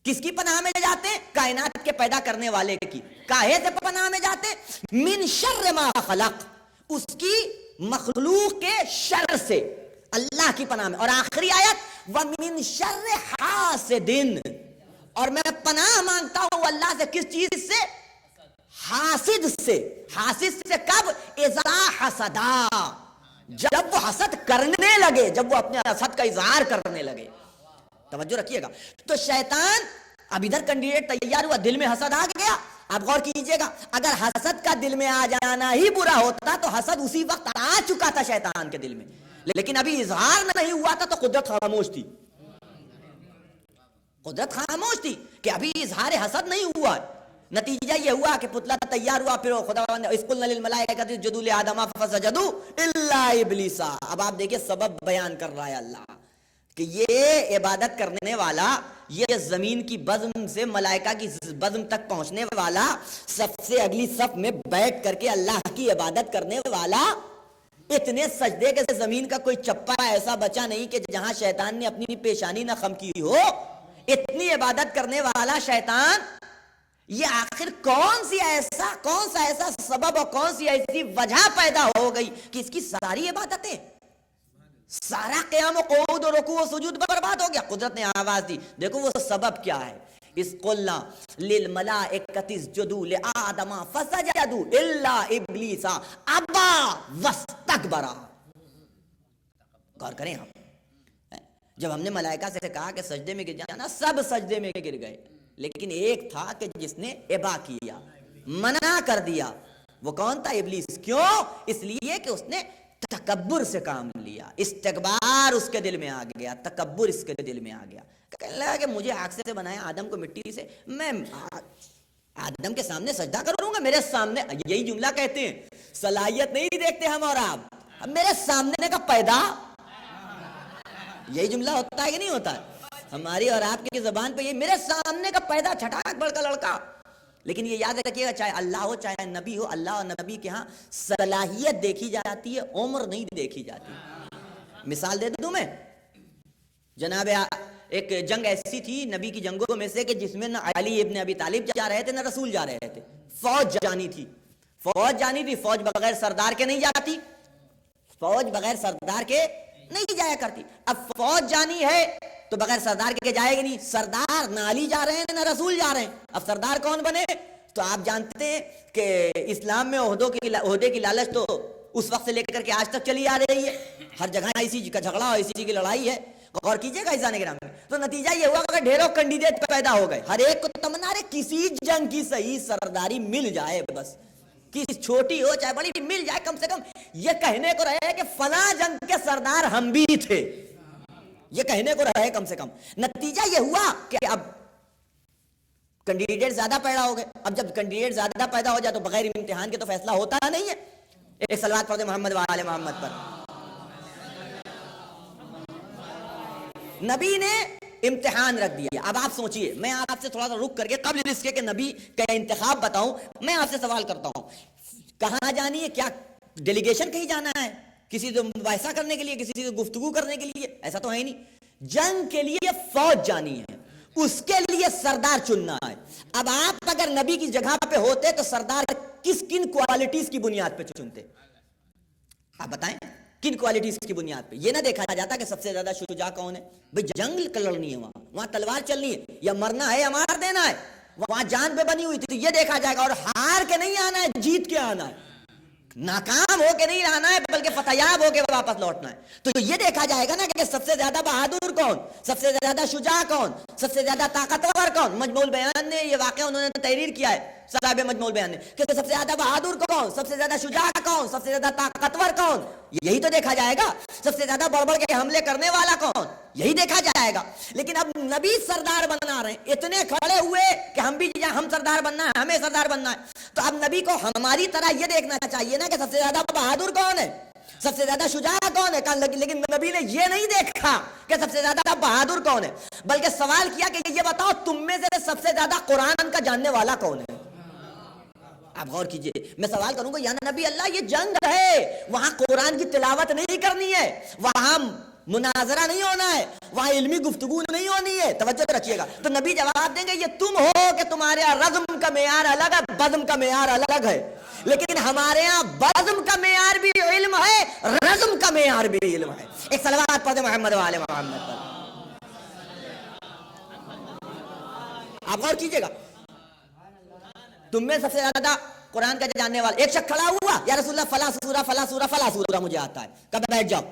کس کی پناہ میں جاتے ہیں؟ کائنات کے پیدا کرنے والے کی. کاہے سے پناہ میں جاتے ہیں؟ من شر ما خلق, اس کی مخلوق کے شر سے اللہ کی پناہ میں. اور آخری آیت ومن شر حاسد, اور میں پناہ مانگتا ہوں اللہ سے کس چیز سے؟ حاسد سے. حاسد سے کب؟ اذا حسدا, جب وہ حسد کرنے لگے, جب وہ اپنے حسد کا اظہار کرنے لگے. توجہ رکھیے گا. تو شیطان اب ادھر کینڈیڈیٹ تیار ہوا, دل میں حسد آ گیا. آپ غور کیجئے گا, اگر حسد کا دل میں آ جانا ہی برا ہوتا تو حسد اسی وقت آ چکا تھا شیطان کے دل میں, لیکن ابھی اظہار نہیں ہوا تھا تو قدرت خاموش تھی. قدرت خاموش تھی کہ ابھی اظہار حسد نہیں ہوا. نتیجہ یہ ہوا کہ پتلا تیار ہوا. پھر خداوند نے اذ قلنا للملائکۃ اسجدوا لآدم فسجدوا الا ابلیس. اب آپ دیکھیں سبب بیان کر رہا ہے اللہ کہ یہ عبادت کرنے والا, یہ زمین کی بزم سے ملائکہ کی بزم تک پہنچنے والا, سب سے اگلی صف میں بیٹھ کر کے اللہ کی عبادت کرنے والا, اتنے سجدے کے زمین کا کوئی چپا ایسا بچا نہیں کہ جہاں شیطان نے اپنی پیشانی نہ خم کی ہو. اتنی عبادت کرنے والا شیطان, یہ آخر کون سا ایسا سبب اور کون سی ایسی وجہ پیدا ہو گئی کہ اس کی ساری عبادتیں, سارا قیام و قعود و رکوع و سجود برباد ہو گیا. قدرت نے آواز دی, دیکھو وہ سبب کیا ہے. اذ قلنا للملائکۃ اسجدوا لآدم فسجدوا الا ابلیس ابا واستکبر. غور کریں آپ, جب ہم نے ملائکہ سے کہا کہ سجدے میں گر جانا, سب سجدے میں گر گئے, لیکن ایک تھا کہ جس نے ابا کیا, منع کر دیا. وہ کون تھا؟ ابلیس. کیوں؟ اس لیے کہ اس نے تکبر سے کام لیا. استکبار اس کے دل میں آ گیا, تکبر اس کے دل میں آ گیا. کہنے لگا کہ مجھے آگ سے بنایا, آدم کو مٹی سے, میں آدم کے سامنے سجدہ کروں گا؟ میرے سامنے, یہی جملہ کہتے ہیں, صلاحیت نہیں دیکھتے ہم اور آپ, اب میرے سامنے کا پیدا, یہی جملہ ہوتا ہے کہ نہیں ہوتا ہے ہماری اور آپ کی زبان پہ؟ یہ میرے سامنے کا پیدا چھٹاک بڑھ کا لڑکا. لیکن یہ یاد رکھیے گا, چاہے اللہ ہو چاہے نبی ہو, اللہ اور نبی کے ہاں صلاحیت دیکھی جاتی ہے, عمر نہیں دیکھی جاتی. مثال دے دوں میں, جناب ایک جنگ ایسی تھی نبی کی جنگوں میں سے کہ جس میں نہ علی ابن ابی طالب جا رہے تھے نہ رسول جا رہے تھے. فوج جانی تھی, فوج بغیر سردار کے نہیں جاتی, فوج بغیر سردار کے نہیں جایا کرتی. اب فوج جانی ہے تو بغیر سردار کے جائے گی نہیں. سردار نہ علی جا رہے ہیں نہ رسول جا رہے ہیں, اب سردار کون بنے؟ تو آپ جانتے ہیں کہ اسلام میں عہدے کی لالچ تو اس وقت سے لے کر کے آج تک چلی آ رہی ہے. ہر جگہ اسی کا جھگڑا اور اسی کی لڑائی ہے. غور کیجئے گا انسان کے نام میں. تو نتیجہ یہ ہوا کہ ڈھیروں کینڈیڈیٹ پیدا ہو گئے، ہر ایک کو تمنا رہے کسی جنگ کی صحیح سرداری مل جائے، بس کسی چھوٹی ہو چاہے بڑی مل جائے، کم سے کم یہ کہنے کو رہے کہ فلاں جنگ کے سردار ہم بھی تھے، یہ کہنے کو رہے کم سے کم۔ نتیجہ یہ ہوا کہ اب کینڈیڈیٹ زیادہ پیدا ہو گئے۔ اب جب کینڈیڈیٹ زیادہ پیدا ہو جائے تو بغیر امتحان کے تو فیصلہ ہوتا نہیں ہے۔ ایک صلوات پڑھ دیں محمد و آل محمد پر۔ نبی نے امتحان رکھ دیا۔ اب آپ سوچئے، میں آپ سے تھوڑا سا رک کر کے قبل اس کے کہ نبی کا انتخاب بتاؤں، میں آپ سے سوال کرتا ہوں، کہاں جانی ہے؟ کیا ڈیلیگیشن کہیں جانا ہے کسی سے مباحثہ کرنے کے لیے، کسی سے گفتگو کرنے کے لیے؟ ایسا تو ہے نہیں۔ جنگ کے لیے فوج جانی ہے، اس کے لیے سردار چننا ہے۔ اب آپ اگر نبی کی جگہ پہ ہوتے تو سردار کن کوالٹیز کی بنیاد پہ چنتے؟ آپ بتائیں، کن کوالٹیز کی بنیاد پہ؟ یہ نہ دیکھا جاتا کہ سب سے زیادہ شجاع کون ہے، بھئی جنگ لڑنی ہے، وہاں تلوار چلنی ہے، یا مرنا ہے یا مار دینا ہے، وہاں جان پہ بنی ہوئی تھی، تو یہ دیکھا جائے گا۔ اور ہار کے نہیں آنا ہے، جیت کے آنا ہے، ناکام ہو کے نہیں آنا ہے بلکہ فتحیاب ہو کے واپس لوٹنا ہے۔ تو یہ دیکھا جائے گا نا کہ سب سے زیادہ بہادر کون، سب سے زیادہ شجاع کون، سب سے زیادہ طاقتور کون۔ مجموع البیان نے یہ واقعہ انہوں نے تحریر کیا ہے، صاحب مجموع البیان نے، کہ سب سے زیادہ بہادر کون، سب سے زیادہ شجاع کون، سب سے زیادہ طاقتور کون، یہی تو دیکھا جائے گا۔ سب سے زیادہ بڑھ بڑھ کے حملے کرنے والا کون، یہی دیکھا جائے گا۔ لیکن اب نبی سردار بنا رہے ہیں، اتنے کھڑے ہوئے کہ ہم سردار بننا ہے، ہمیں سردار بننا ہے۔ تو اب نبی کو ہماری طرح یہ دیکھنا چاہیے نا کہ سب سے زیادہ بہادر کون ہے، سب سے زیادہ شجاع کون ہے۔ لیکن نبی نے یہ نہیں دیکھا کہ سب سے زیادہ بہادر کون ہے، بلکہ سوال کیا کہ یہ بتاؤ تم میں سے سب سے زیادہ قرآن کا جاننے والا کون ہے۔ آپ غور کیجئے، میں سوال کروں گا یا نبی اللہ یہ جنگ ہے، وہاں قرآن کی تلاوت نہیں کرنی ہے، وہاں مناظرہ نہیں ہونا ہے، وہاں علمی گفتگو نہیں ہونی ہے، توجہ رکھیے گا۔ تو نبی جواب دیں گے یہ تم ہو کہ تمہارے رزم کا معیار الگ ہے، بزم کا معیار الگ ہے، لیکن ہمارے ہاں بزم کا معیار بھی علم ہے، رزم کا معیار بھی علم ہے۔ ایک صلوات پڑھ دیں محمد و آل محمد پر۔ آپ غور کیجئے گا، تم میں سب سے زیادہ قرآن کا جاننے والا ایک شخص کھڑا ہوا، یا رسول اللہ فلاں سورہ فلاں سورہ فلاں سورہ مجھے آتا ہے، کب بیٹھ جاؤ۔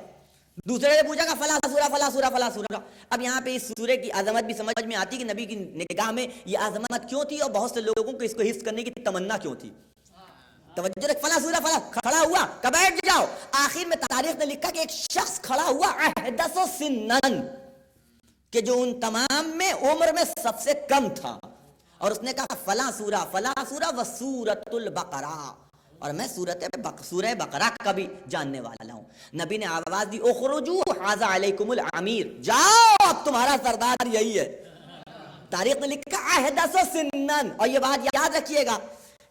دوسرے نے پوچھا کہ فلاں سورہ فلاں سورہ فلاں سورہ۔ اب یہاں پہ اس سورے کی عظمت بھی سمجھ میں آتی کہ نبی کی نگاہ میں یہ عظمت کیوں تھی، اور بہت سے لوگوں کو اس کو حفظ کرنے کی تمنا کیوں تھی۔ توجہ رکھ، فلاں سورہ فلاں، کھڑا ہوا کہ بیٹھ جاؤ۔ آخر میں تاریخ نے لکھا کہ ایک شخص کھڑا ہوا احدث سنن، کہ جو ان تمام میں عمر میں سب سے کم تھا، اور اس نے کہا فلاں سورہ و سورۃ البقرہ، اور میں سورہ بقرہ کا بھی جاننے والا ہوں۔ نبی نے آواز دی اخرجوا ھذا علیکم الامیر، جاؤ اب تمہارا سردار یہی ہے۔ تاریخ نے لکھا احدث سنن، اور یہ بات یاد رکھیے گا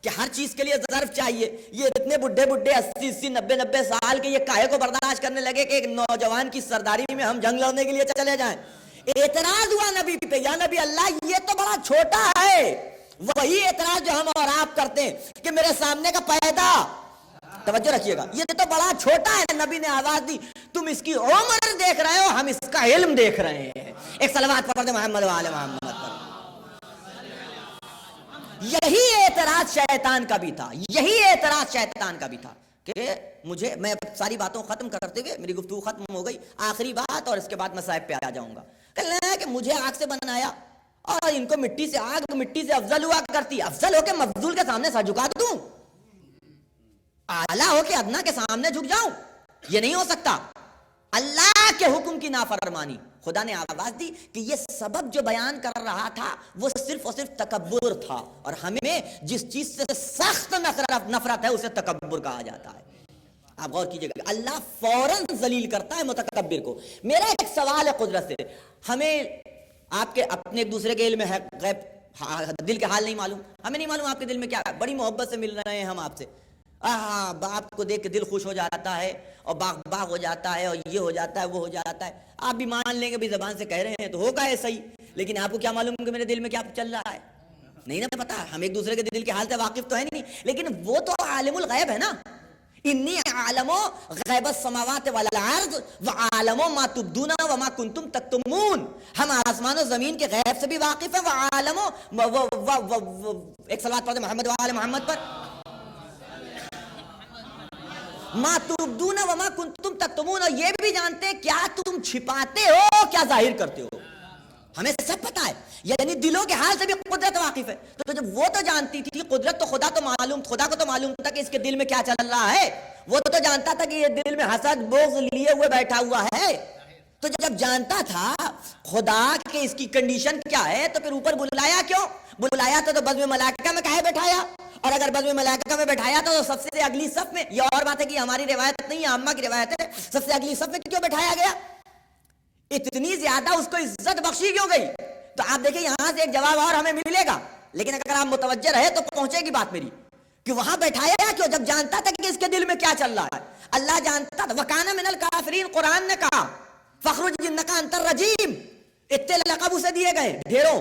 کہ ہر چیز کے لیے ظرف چاہیے۔ یہ اتنے بڈھے 80 90 سال کے یہ کاہے کو برداشت کرنے لگے کہ ایک نوجوان کی سرداری میں ہم جنگ لڑنے کے لیے چلے جائیں۔ اعتراض ہوا نبی پہ، یا نبی اللہ یہ تو بڑا چھوٹا ہے۔ وہی اعتراض جو ہم اور آپ کرتے ہیں کہ میرے سامنے کا پیدا، توجہ رکھیے گا، یہ تو بڑا چھوٹا ہے۔ نبی نے آواز دی تم اس کی عمر دیکھ رہے ہو، ہم اس کا علم دیکھ رہے ہیں۔ ایک صلوات پڑھ دیں محمد و آل محمد پر۔ یہی اعتراض شیطان کا بھی تھا، یہی اعتراض شیطان کا بھی تھا کہ میں ساری باتوں ختم کرتے ہوئے، میری گفتگو ختم ہو گئی، آخری بات، اور اس کے بعد میں صاحب پہ آ جاؤں گا۔ کہ مجھے آگ سے بنایا اور ان کو مٹی سے، آگ مٹی سے افضل ہوا کرتی، افضل ہو کے مفضول کے سامنے سر جھکا دوں، اعلیٰ ہو کے ادنا کے سامنے جھک جاؤں، یہ نہیں ہو سکتا۔ اللہ کے حکم کی نافرمانی، خدا نے آواز دی کہ یہ سبب جو بیان کر رہا تھا وہ صرف اور صرف تکبر تھا، اور ہمیں جس چیز سے سخت نفرت ہے اسے تکبر کہا جاتا ہے۔ آپ غور کیجئے گا، اللہ فوراً ذلیل کرتا ہے متکبر کو۔ میرا ایک سوال ہے قدرت سے، ہمیں آپ کے اپنے ایک دوسرے کے علم ہے غیب، دل کے حال نہیں معلوم، ہمیں نہیں معلوم آپ کے دل میں کیا ہے، بڑی محبت سے مل رہے ہیں ہم آپ سے، آپ کو دیکھ کے دل خوش ہو جاتا ہے، اور باغ ہو جاتا ہے، اور یہ ہو جاتا ہے، وہ ہو جاتا ہے، آپ بھی مان لیں گے بھی زبان سے کہہ رہے ہیں تو ہوگا ہے صحیح، لیکن آپ کو کیا معلوم کہ میرے دل میں کیا چل رہا ہے، نہیں نا پتا۔ ہم ایک دوسرے کے دل کے حال سے واقف تو ہے نہیں، لیکن وہ تو عالم الغیب ہے نا۔ انی عالم غیب السماوات والارض وعالم ما تبدون وما کنتم تکتمون، ہم آسمان و زمین کے غیب سے بھی واقف ہیں، وعالم ایک صلوات پڑھ دیں محمد و آل محمد پر۔ ما تبدون وما کنتم تکتمون، اور یہ بھی جانتے ہیں کیا تم چھپاتے ہو کیا ظاہر کرتے ہو۔ ہمیں سب پتا ہے، یعنی دلوں کے حال سے بھی قدرت واقف ہے. تو جب وہ تو جانتی تھی قدرت، تو خدا کو تو معلوم تھا کہ اس کے دل میں کیا چل رہا ہے. وہ تو جانتا تھا کہ یہ دل میں حسد بغض لیے ہوئے بیٹھا ہوا ہے. تو جب جانتا تھا خدا کہ اس کی کنڈیشن کیا ہے، تو پھر اوپر بلایا کیوں؟ بلایا تو بزم ملائکہ میں کاہے بٹھایا؟ اور اگر بزم ملائکہ میں بٹھایا تو سب سے اگلی صف میں، یہ اور بات ہے کہ ہماری روایت نہیں ہے، عامہ کی روایت ہے، سب سے اگلی صف میں کیوں بٹھایا گیا؟ اتنی زیادہ اس کو عزت بخشی کیوں گئی؟ تو آپ دیکھیں یہاں سے ایک جواب اور ہمیں ملے گا، لیکن اگر آپ متوجہ رہے تو پہنچے گی بات میری، کہ وہاں بیٹھایا کیوں؟ جب جانتا تھا کہ اس کے دل میں کیا چل رہا ہے. اللہ جانتا تھا. وَكَانَ مِنَ الْكَافِرِينَ، قرآن نے کہا فَخْرُجْ إِنَّكَ أَنْتَ الرَّجِيمُ، اتنے لقب اسے دیے گئے ڈھیروں،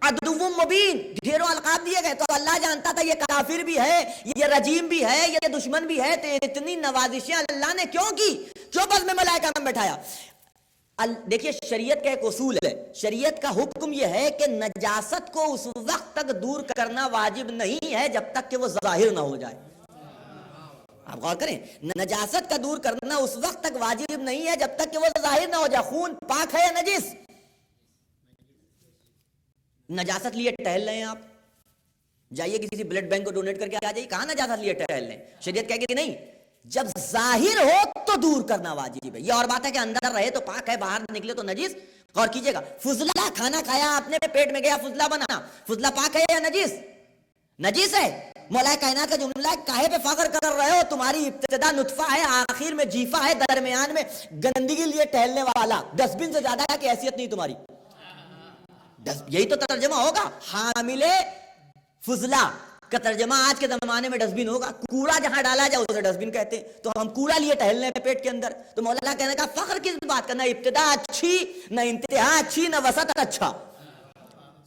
عدو مبین، ڈھیروں القاب دیے گئے. تو اللہ جانتا تھا یہ کافر بھی ہے، یہ رجیم بھی ہے، یہ دشمن بھی ہے. تو اتنی نوازشیں اللہ نے کیوں کی؟ کیوں بس میں ملائکہ میں بٹھایا؟ دیکھیے شریعت کا ایک اصول ہے، شریعت کا حکم یہ ہے کہ نجاست کو اس وقت تک دور کرنا واجب نہیں ہے جب تک کہ وہ ظاہر نہ ہو جائے. آپ غور کریں، نجاست کا دور کرنا اس وقت تک واجب نہیں ہے جب تک کہ وہ ظاہر نہ ہو جائے. خون پاک ہے یا نجس؟ نجاست لیے ٹہل رہے ہیں آپ، جائیے کسی بلڈ بینک کو ڈونیٹ کر کے آ جائیے، کہاں نجاست لیے ٹہل رہے ہیں؟ شریعت کہے گی نہیں، جب ظاہر ہو تو دور کرنا واجب ہے. یہ اور بات ہے کہ اندر رہے تو پاک ہے، باہر نکلے تو نجس. غور کیجئے گا، فضلہ کھانا کھایا آپ نے، پیٹ میں گیا فضلہ بنا، فضلہ پاک ہے یا نجس؟ نجس ہے. مولا کائنات کا جملہ ہے، کاہے پہ فخر کر رہے ہو؟ تمہاری ابتدا نطفہ ہے، آخر میں جیفہ ہے، درمیان میں گندگی لیے ٹہلنے والا. ڈسٹ بن سے زیادہ ہے کہ حیثیت نہیں تمہاری. یہی تو ترجمہ ہوگا. حامل فضلہ کا ترجمہ آج کے زمانے میں ڈسٹ بن ہوگا. کوڑا جہاں ڈالا جائے اسے ڈسٹ بن کہتے ہیں. تو ہم کوڑا لیے ٹہلنے ہیں پیٹ کے اندر. تو مولانا کہنے کا فخر کس بات کا؟ نہ ابتدا اچھی، نہ انتہا اچھی، نہ وسط اچھا،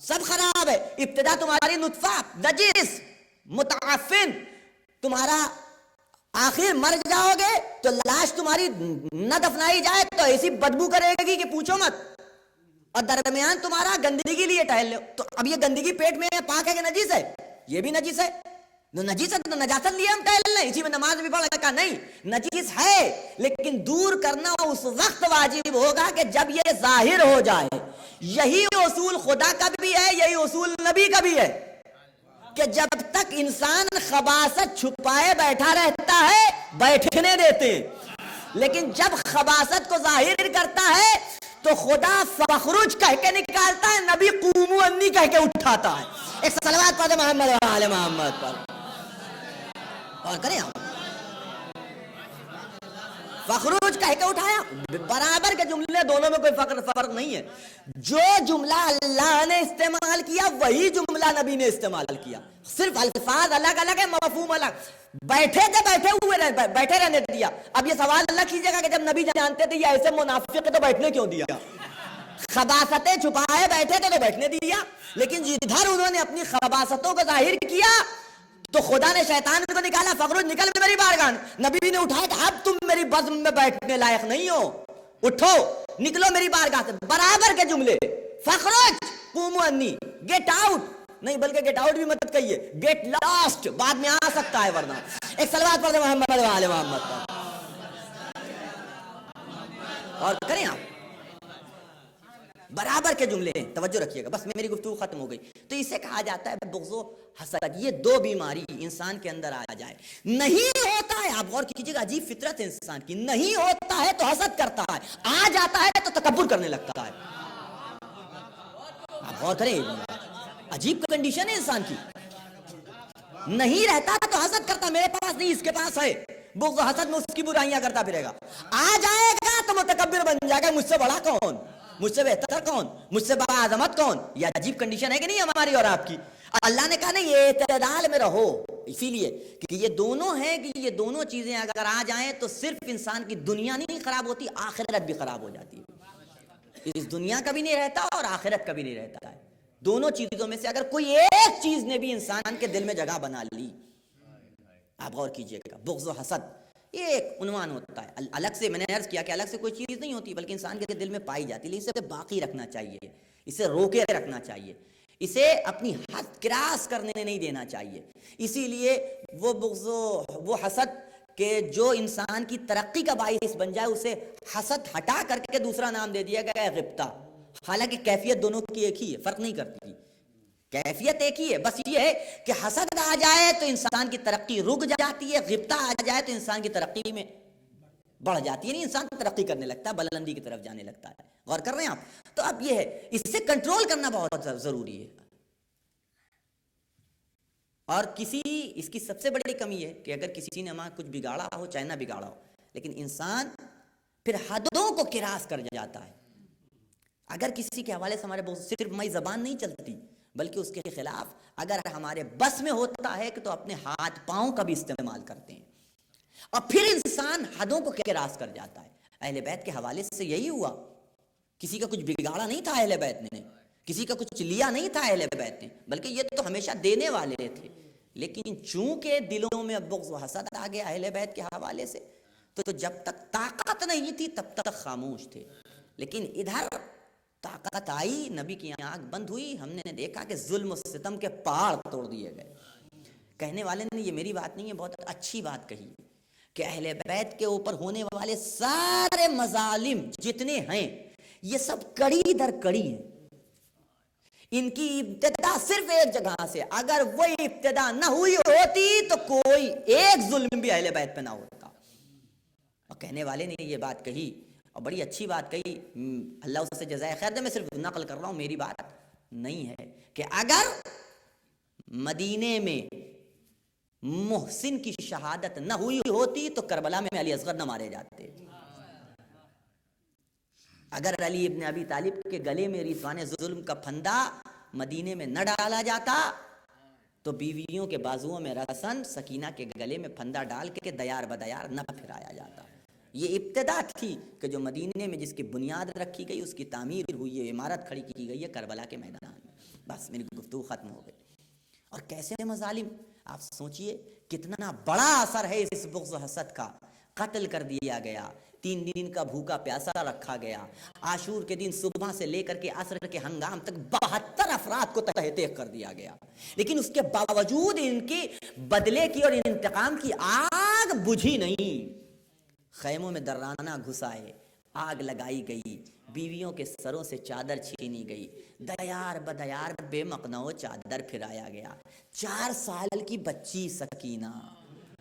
سب خراب ہے. ابتدا تمہاری نطفہ نجس متعفن، تمہارا آخر مر جاؤ گے تو لاش تمہاری نہ دفنائی جائے تو ایسی بدبو کرے گی کہ پوچھو مت. اور درمیان تمہارا گندگی لیے ٹہل لو. تو اب یہ گندگی پیٹ میں ہے، پاک ہے کہ نجس ہے؟ یہ بھی نجس ہے. نجاست لیے ہم ٹہل لیں، اسی میں نماز بھی پڑھ کہا نہیں، نجس ہے لیکن دور کرنا اس وقت واجب ہوگا کہ جب یہ ظاہر ہو جائے. یہی اصول خدا کا بھی ہے، یہی اصول نبی کا بھی ہے کہ جب تک انسان خباثت چھپائے بیٹھا رہتا ہے بیٹھنے دیتے، لیکن جب خباثت کو ظاہر کرتا ہے تو خدا فخرج کہہ کے نکالتا ہے، نبی قوموا انی کہہ کے اٹھاتا ہے. ایک صلوات پڑھ محمد و آل محمد پر. اور کریں آپ فخروج کہہ کے اٹھایا. برابر کے جملے دونوں میں کوئی فرق نہیں ہے. جو جملہ اللہ نے استعمال کیا وہی جملہ نبی نے استعمال کیا، صرف الفاظ الگ الگ ہے، مفہوم الگ. بیٹھے تھے بیٹھے رہنے دیا. اب یہ سوال اللہ کیجیے گا کہ جب نبی جانتے تھے یہ ایسے منافق ہے تو بیٹھنے کیوں دیا؟ خباثتیں چھپائے بیٹھے تھے تو بیٹھنے دیا. لیکن جدھر انہوں نے اپنی خباثتوں کو ظاہر کیا تو خدا نے شیطان کو نکالا، فخرج نکل میری بارگاہ. نبی نے اٹھایا کہ اب تم میری بزم میں بیٹھنے لائق نہیں ہو، اٹھو نکلو میری بارگاہ سے. برابر کے جملے. فخرج قوموا انی، گیٹ آؤٹ نہیں بلکہ گیٹ آؤٹ بھی مت کہیے، گیٹ لاسٹ بعد میں آ سکتا ہے ورنہ. ایک صلوات پڑھ دیں محمد و آل محمد پر. اور کریں آپ برابر کے جملے ہیں، توجہ رکھیے گا. بس میری گفتگو ختم ہو گئی. تو اسے کہا جاتا ہے بغض و حسد. یہ دو بیماری انسان کے اندر آ جائے، نہیں ہوتا ہے. آپ غور کیجیے گا، عجیب فطرت ہے انسان کی. نہیں ہوتا ہے تو حسد کرتا ہے، آ جاتا ہے تو تکبر کرنے لگتا ہے. آپ غور کریں، عجیب کنڈیشن ہے انسان کی. نہیں رہتا تو حسد کرتا، میرے پاس نہیں اس کے پاس ہے. بغض و حسد میں اس کی برائیاں کرتا پھرے گا. آ جائے گا تو متکبر بن جائے گا، مجھ سے بڑا کون، مجھ سے بہتر کون، مجھ سے بڑا عظمت کون. یہ عجیب کنڈیشن ہے کہ نہیں ہماری اور آپ کی. اللہ نے کہا نہیں، یہ اعتدال میں رہو. اسی لیے کہ یہ دونوں ہیں کہ یہ دونوں چیزیں اگر آ جائیں تو صرف انسان کی دنیا نہیں خراب ہوتی، آخرت بھی خراب ہو جاتی ہے. اس دنیا کا بھی نہیں رہتا اور آخرت کا بھی نہیں رہتا ہے. دونوں چیزوں میں سے اگر کوئی ایک چیز نے بھی انسان کے دل میں جگہ بنا لی، آپ غور کیجئے گا، بغض و حسد یہ ایک عنوان ہوتا ہے. الگ سے میں نے عرض کیا کہ الگ سے کوئی چیز نہیں ہوتی بلکہ انسان کے دل میں پائی جاتی ہے. لیکن اسے باقی رکھنا چاہیے، اسے روکے رکھنا چاہیے، اسے اپنی حد کراس کرنے نہیں دینا چاہیے. اسی لیے وہ بغض و وہ حسد کہ جو انسان کی ترقی کا باعث بن جائے، اسے حسد ہٹا کر کے دوسرا نام دے دیا گیا ہے غبطہ. حالانکہ کیفیت دونوں کی ایک ہی ہے، فرق نہیں کرتی، کیفیت ایک ہی ہے، بس یہ ہے کہ حسد آ جائے تو انسان کی ترقی رک جاتی ہے، غبطہ آ جائے تو انسان کی ترقی میں بڑھ جاتی ہے، نہیں انسان ترقی کرنے لگتا ہے، بلندی کی طرف جانے لگتا ہے. غور کر رہے ہیں آپ؟ تو اب یہ ہے، اس سے کنٹرول کرنا بہت ضروری ہے. اور اس کی سب سے بڑی کمی ہے کہ اگر کسی نے ہمارا کچھ بگاڑا ہو چاہے نہ بگاڑا ہو، لیکن انسان پھر حدوں کو کراس کر جاتا ہے. اگر کسی کے حوالے سے ہمارے صرف مئی زبان نہیں چلتی، بلکہ اس کے خلاف اگر ہمارے بس میں ہوتا ہے کہ تو اپنے ہاتھ پاؤں کا بھی استعمال کرتے ہیں، اور پھر انسان حدوں کو کراس کر جاتا ہے. اہل بیت کے حوالے سے یہی ہوا، کسی کا کچھ بگاڑا نہیں تھا اہل بیت نے، کسی کا کچھ لیا نہیں تھا اہل بیت نے، بلکہ یہ تو ہمیشہ دینے والے تھے. لیکن چونکہ دلوں میں بغض و حسد آ گیا اہل بیت کے حوالے سے، تو جب تک طاقت نہیں تھی تب تک خاموش تھے. لیکن ادھر طاقت آئی، نبی کی آنکھ بند ہوئی، ہم نے دیکھا کہ ظلم و ستم کے پہاڑ توڑ دیے گئے. کہنے والے نے، یہ میری بات نہیں ہے، بہت اچھی بات کہی کہ اہل بیت کے اوپر ہونے والے سارے مظالم جتنے ہیں یہ سب کڑی در کڑی ہیں. ان کی ابتدا صرف ایک جگہ سے، اگر وہی ابتدا نہ ہوئی ہوتی تو کوئی ایک ظلم بھی اہل بیت پہ نہ ہوتا. اور کہنے والے نے یہ بات کہی اور بڑی اچھی بات کہی، اللہ اس سے جزائے خیر دے، میں صرف نقل کر رہا ہوں، میری بات نہیں ہے، کہ اگر مدینے میں محسن کی شہادت نہ ہوئی ہوتی تو کربلا میں علی اصغر نہ مارے جاتے. اگر علی ابن ابی طالب کے گلے میں رضوان ظلم کا پھندا مدینے میں نہ ڈالا جاتا تو بیویوں کے بازوؤں میں رسن سکینہ کے گلے میں پھندا ڈال کے دیار بدیار نہ پھرایا جاتا. یہ ابتدا تھی کہ جو مدینے میں جس کی بنیاد رکھی گئی، اس کی تعمیر ہوئی ہے، عمارت کھڑی کی گئی ہے کربلا کے میدان میں. بس میری گفتگو ختم ہو گئی. اور کیسے مظالم، آپ سوچئے کتنا بڑا اثر ہے اس بغض و حسد کا. قتل کر دیا گیا، 3 دن کا بھوکا پیاسا رکھا گیا، عاشور کے دن صبح سے لے کر کے عصر کے ہنگام تک 72 افراد کو تہہ تیغ کر دیا گیا. لیکن اس کے باوجود ان کی بدلے کی اور انتقام کی آگ بجھی نہیں. خیموں میں درانہ گھسائے، آگ لگائی گئی، بیویوں کے سروں سے چادر چھینی گئی، دیار بدیار بے مقنعو چادر پھرایا گیا. 4 سال کی بچی سکینہ،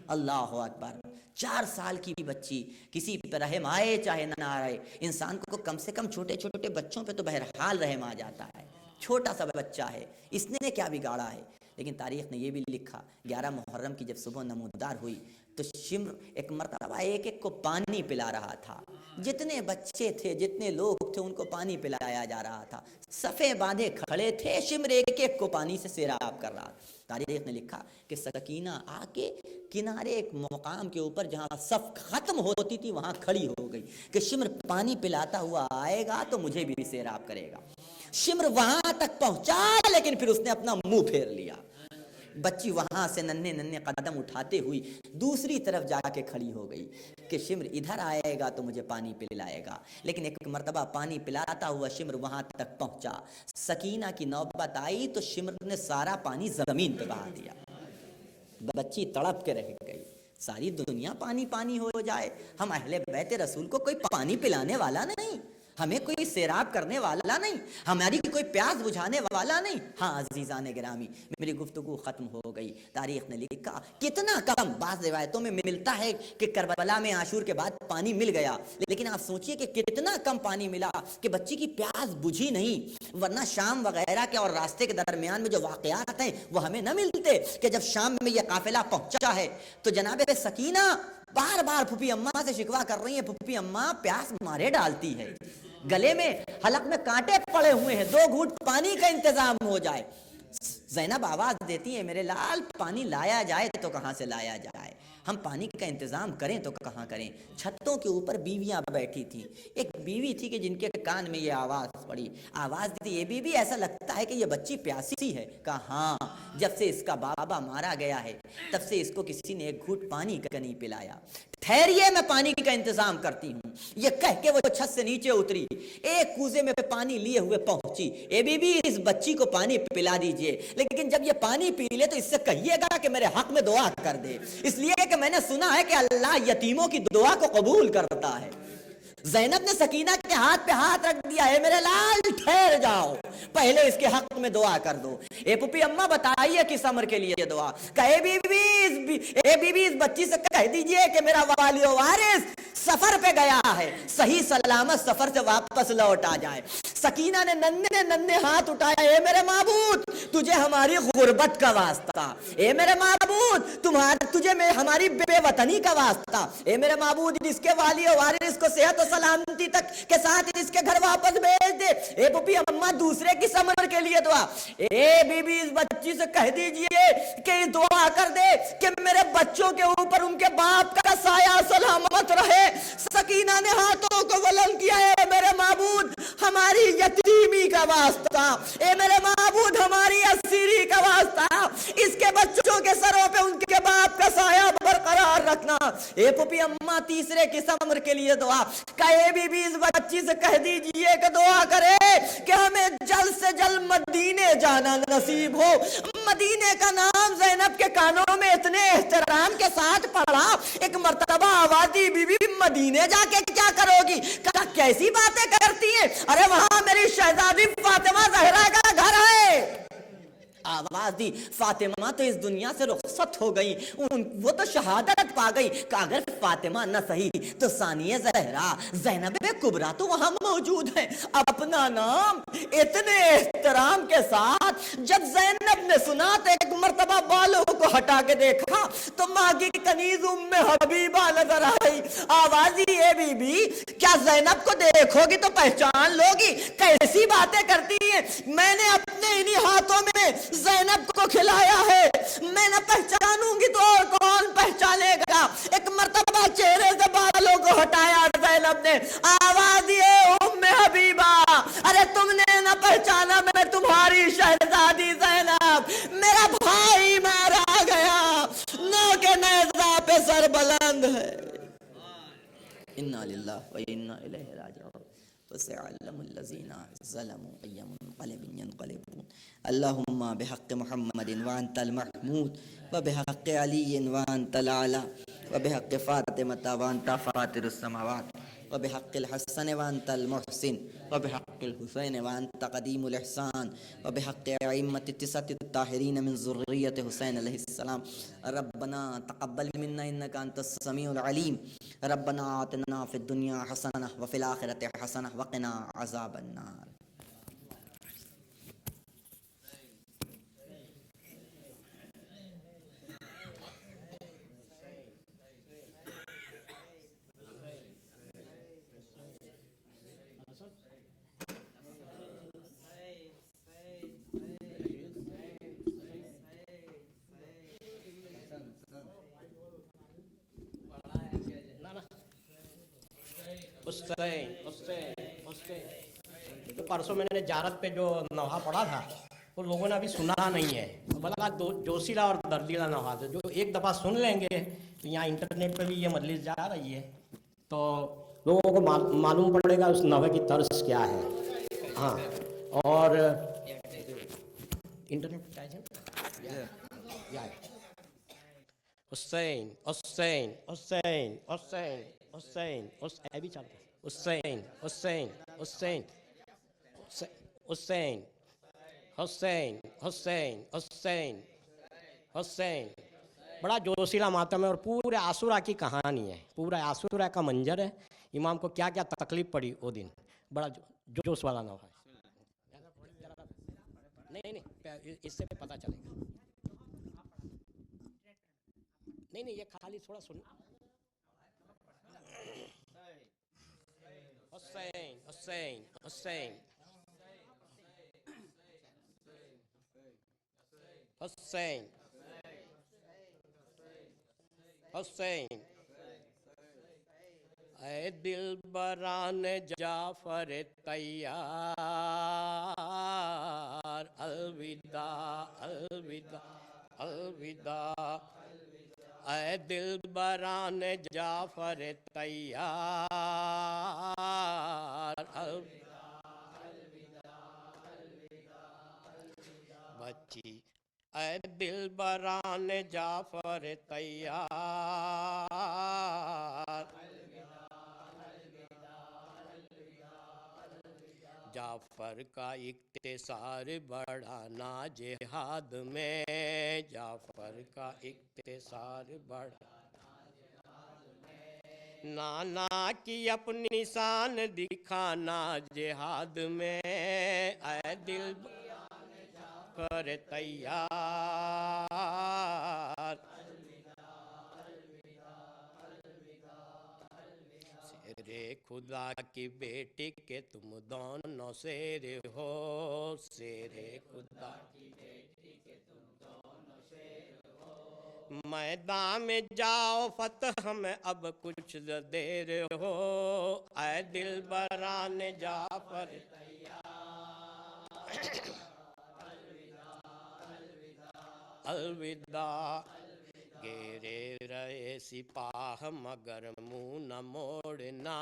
اللہ اکبر، 4 سال کی بچی، کسی پہ رحم آئے چاہے نہ آئے، انسان کو کم سے کم چھوٹے چھوٹے بچوں پہ تو بہرحال رحم آ جاتا ہے. چھوٹا سا بچہ ہے، اس نے کیا بگاڑا ہے؟ لیکن تاریخ نے یہ بھی لکھا، 11 محرم کی جب صبح نمودار ہوئی تو شمر ایک مرتبہ ایک ایک کو پانی پلا رہا تھا. جتنے بچے تھے، جتنے لوگ تھے، ان کو پانی پلایا جا رہا تھا. صفیں باندھے کھڑے تھے، شمر ایک ایک کو پانی سے سیراب کر رہا. تاریخ نے لکھا کہ سکینہ آ کے کنارے ایک مقام کے اوپر جہاں صف ختم ہوتی تھی وہاں کھڑی ہو گئی کہ شمر پانی پلاتا ہوا آئے گا تو مجھے بھی سیراب کرے گا. شمر وہاں تک پہنچا لیکن پھر اس نے اپنا منہ پھیر لیا. بچی وہاں سے ننھے ننھے قدم اٹھاتے ہوئی دوسری طرف جا کے کھڑی ہو گئی کہ شمر ادھر آئے گا تو مجھے پانی پلائے گا. لیکن ایک مرتبہ پانی پلاتا ہوا شمر وہاں تک پہنچا، سکینہ کی نوبت آئی تو شمر نے سارا پانی زمین پہ بہا دیا. بچی تڑپ کے رہ گئی. ساری دنیا پانی پانی ہو جائے، ہم اہل بیت رسول کو کوئی پانی پلانے والا نہیں، ہمیں کوئی سیراب کرنے والا نہیں، ہماری کوئی پیاس بجھانے والا نہیں. ہاں عزیزان گرامی، میری گفتگو ختم ہو گئی. تاریخ نے لکھا کتنا کم، بعض روایتوں میں ملتا ہے کہ کربلا میں عاشور کے بعد پانی مل گیا، لیکن آپ سوچئے کہ کتنا کم پانی ملا کہ بچی کی پیاس بجھی نہیں. ورنہ شام وغیرہ کے اور راستے کے درمیان میں جو واقعات ہیں وہ ہمیں نہ ملتے کہ جب شام میں یہ قافلہ پہنچا ہے تو جناب سکینہ بار بار پھوپھی اماں سے شکوہ کر رہی ہیں، پھوپھی اماں پیاس مارے ڈالتی ہے، گلے میں حلق میں کانٹے پڑے ہوئے ہیں، 2 گھونٹ پانی کا انتظام ہو جائے. زینب آواز دیتی ہے، میرے لال پانی لایا جائے تو کہاں سے لایا جائے، ہم پانی کا انتظام کریں تو کہاں کریں. چھتوں کے اوپر بیویاں بیٹھی تھیں. ایک بیوی تھی کہ جن کے کان میں یہ آواز پڑی، آواز دی، یہ بیوی ایسا لگتا ہے کہ یہ بچی پیاسی ہے. کہا ہاں، جب سے اس کا بابا مارا گیا ہے تب سے اس کو کسی نے ایک گھونٹ پانی کا نہیں پلایا. ٹھہریے میں پانی کا انتظام کرتی ہوں. یہ کہہ کے وہ چھت سے نیچے اتری، ایک کوزے میں پانی لیے ہوئے پہنچی. اے بی بی اس بچی کو پانی پلا دیجئے، لیکن جب یہ پانی پی لے تو اس سے کہیے گا کہ میرے حق میں دعا کر دے، اس لیے کہ میں نے سنا ہے کہ اللہ یتیموں کی دعا کو قبول کرتا ہے. زینب نے سکینہ کے نے ہاتھ پہ ہاتھ رکھ دیا ہے، میرے لال ٹھہر جاؤ، پہلے اس کے حق میں دعا کر دو۔ اے پھوپھی اماں بتائیے کس امر کے لیے دعا، کہے بی بی اس بچی سے کہہ دیجئے کہ میرا والی و وارث سفر پہ گیا ہے، صحیح سلامت سفر سے واپس لوٹ آ جائے۔ سکینہ نے ننھے ہاتھ اٹھایا، اے میرے معبود تجھے ہماری غربت کا واسطہ، اے میرے معبود تجھے ہماری بے وطنی کا واسطہ، اے میرے معبود اس کے والی و وارث کو صحت و سلامتی تک کے ساتھ اس کے گھر واپس بھیج دے۔ اے پھوپھی اماں دوسرے کی سمر کے لیے دعا، اے بی بی اس بچی سے کہہ دیجئے کہ دعا کر دے کہ میرے بچوں کے اوپر ان کے باپ کا سایہ سلامت رہے۔ سکینہ نے ہاتھوں کو بلند کیا، اے میرے معبود ہماری یتیمی کا واسطہ، اے میرے معبود ہماری اسیری کا واسطہ، اس کے بچوں کے سروں پہ ان کے باپ کا سایہ برقرار رکھنا۔ اے پھوپھی اماں تیسرے کی سمر کے لیے دعا، کہے بی بی اس بچی سے کہہ دیجئے کہ دعا کرے کہ ہمیں جلد سے جلد مدینے جانا نصیب ہو۔ مدینے کا نام زینب کے کانوں میں اتنے احترام کے ساتھ پڑھا، ایک مرتبہ آوازی بی بی مدینے جا کے کیا کرو گی؟ کہا کیسی باتیں کرتی ہیں، ارے وہاں میری شہزادی فاطمہ زہرا کا گھر ہے۔ آواز دی، فاطمہ تو اس دنیا سے رخصت ہو گئی، وہ تو شہادت پا گئی، کہ اگر فاطمہ نہ صحیح تو ثانیہ زہرا زینب کبریٰ تو وہاں موجود ہے۔ اپنا نام اتنے احترام کے ساتھ جب زینب نے سنا تو ایک مرتبہ بالوں کو ہٹا کے دیکھا تو ماں کی کنیز ام حبیبہ نظر آئی۔ آوازی، اے بی بی کیا زینب کو دیکھو گی تو پہچان لوگی؟ کیسی باتیں کرتی ہیں، میں نے اپنے انہی ہاتھوں میں زینب کو کھلایا ہے، میں نہ پہچانوں گی تو اور کون پہچانے گا؟ ایک مرتبہ چہرے سے بالوں کو ہٹایا زینب نے، آواز دیے ام حبیبہ ارے تم نے نہ پہچانا میں تمہاری شہزادی زینب، میرا بھائی مارا گیا، نو کے نیزہ پہ سر بلند ہے۔ انا للہ و انا الیہ راجعون۔ وسيعلم الذين ظلموا أي منقلب ينقلبون اللهم بحق محمد وأنت المحمود وبحق علي وأنت الأعلى وبحق فاطمة وأنت فاطر السماوات وبحق الحسن وأنت المحسن وبحق الحسين وأنت قديم الإحسان وبحق أئمة التسعة الطاهرين من ذرية حسين عليه السلام ربنا تقبل منا إنك أنت السميع العليم ربنا آتنا في الدنيا حسنة وفي الآخرة حسنة وقنا عذاب النار۔ تو پرسوں میں نے جارت پہ جو نوحہ پڑھا تھا وہ لوگوں نے ابھی سنا نہیں ہے، بلا جوشیلا اور دردیلا نوحہ تھا، جو ایک دفعہ سن لیں گے تو یہاں انٹرنیٹ پہ بھی یہ مجلس جا رہی ہے تو لوگوں کو معلوم پڑے گا اس نوحے کی طرز کیا ہے۔ ہاں، اور انٹرنیٹ حسین حسین حسین حسین حسین ابھی چلتا حسین حسین حسین حسین حسین حسین حسین حسین بڑا جوشیلا ماتم ہے اور پورے عاشورہ کی کہانی ہے، پورا عاشورہ کا منظر ہے، امام کو کیا کیا تکلیف پڑی وہ دن، بڑا جوش والا نوحہ ہے۔ نہیں اس سے پتہ چلے گا، نہیں یہ خالی تھوڑا سن۔ حسین حسین حسین حسین حسین اے دل بران جعفر تیار الوداع الوداع الوداع اے دل بران جعفر تیار بچی اے دل بران جعفر تیار جعفر کا اختصار بڑھانا جہاد میں، جعفر کا اختصار بڑھانا نانا کی اپنی شان دکھانا جہاد میں، اے دل پر تیار، شیر خدا کی بیٹی کے تم دونوں شیر ہو، شیر خدا کی بیٹی کے تم دونوں شیر ہو، میدان میں جاؤ فتح میں اب کچھ دیر ہو، اے دلبران جعفر الوداع، گھیرے رہے سپاہ مگر منہ نہ موڑنا،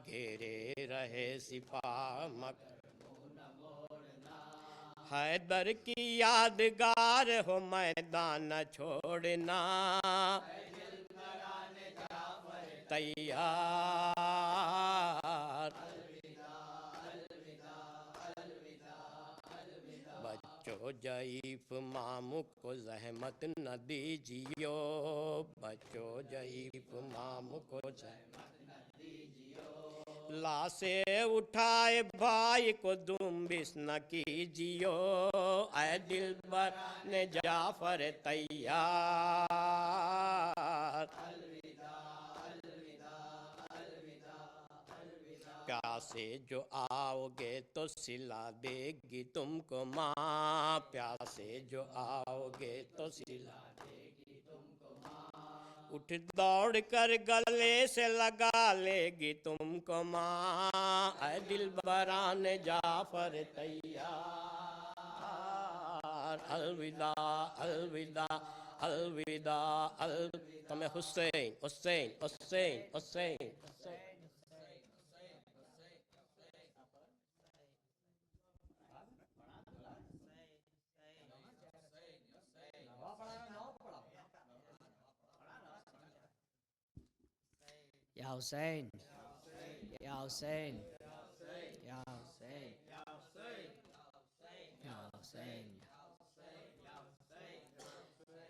گھیرے رہے سپاہ مگر حیدر کی یادگار ہو میدان نہ چھوڑنا، تیار، بچوں ضعیف ماموں کو زحمت نہ دیجیو، بچوں ضعیف ماموں کو زحمت نہ دیجیو، لاشیں اٹھائے بھائی کو دنبش نہ کیجیو، اے دلبر نے جعفر تیار، پیاسے جو آؤ گے تو سلا دے گی تم کو ماں، پیاسے جو آؤ گے تو سلا دے گی تم کو ماں، اٹھ دوڑ کر گلے سے لگا لے گی تم کو ماں، اے دلبران جعفر تیار، الوداع الوداع الوداع تمہیں حسین حسین حسین حسین حسین یا حسین یا حسین یا حسین یا حسین،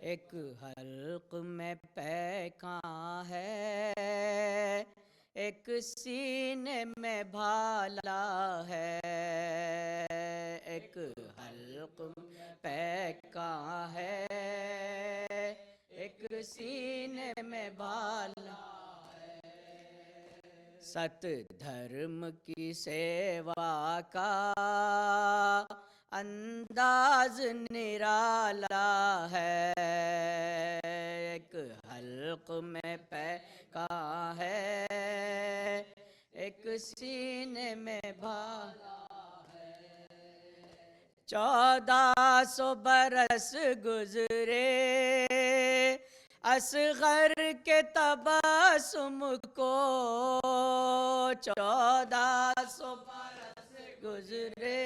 ایک حلق میں پیکاں ہے، ایک سینے میں بھالا ہے، ایک حلق میں پیکاں ہے، ایک سینے میں بھالا، ست دھرم کی سیوا کا انداز نرالا ہے، ایک حلق میں پیکاں ہے، ایک سینے میں بھالا ہے، 1400 برس گزرے اصغر کے تبسم کو، 1400 برس گزرے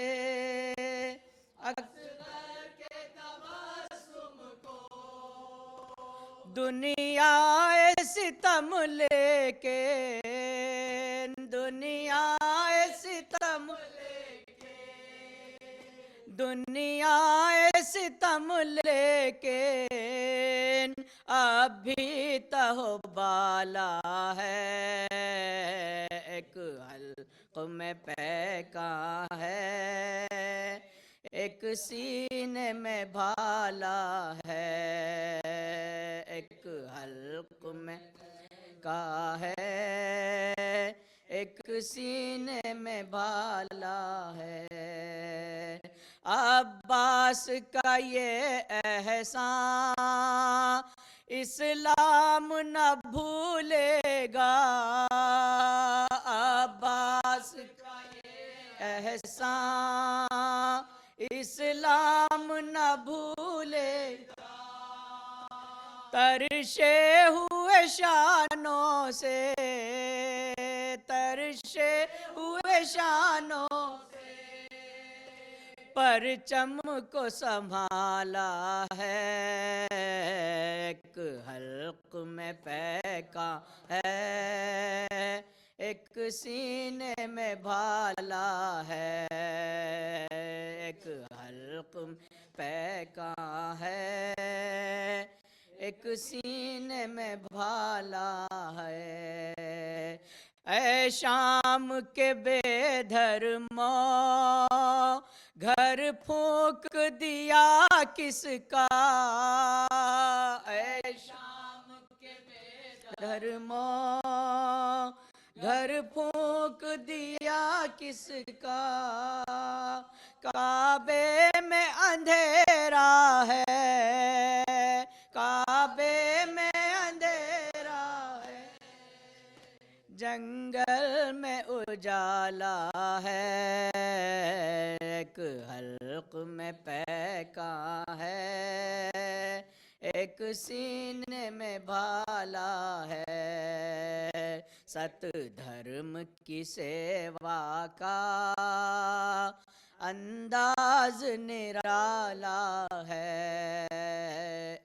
اصغر کے تبسم کو، دنیا ستم لے کے، دنیا ستم لے کے، دنیا ستم لیکن اب بھی تہو بالا ہے، ایک حلق میں پیکاں ہے، ایک سینے میں بھالا ہے، ایک حلق میں پیکاں ہے، ایک سینے میں بھالا ہے، عباس کا یہ احسان اسلام نہ بھولے گا، عباس کا یہ احسان اسلام نہ بھولے گا، ترشے ہوئے شانوں سے، ترشے ہوئے شانوں سے پرچم کو سنبھالا ہے، ایک حلق میں پیکاں ہے، ایک سینے میں بھالا ہے، سینے میں بھالا ہے، اے شام کے بے دھرما گھر پھونک دیا کس کا، اے شام کے بے دھرما گھر پھونک دیا کس کا، کعبے میں اندھیرا ہے، کعبے میں اندھیرا ہے، جنگل میں اجالا ہے، ایک حلق میں پیکاں ہے، ایک سینے میں بھالا ہے، ست دھرم کی سیوا کا انداز نرالا ہے،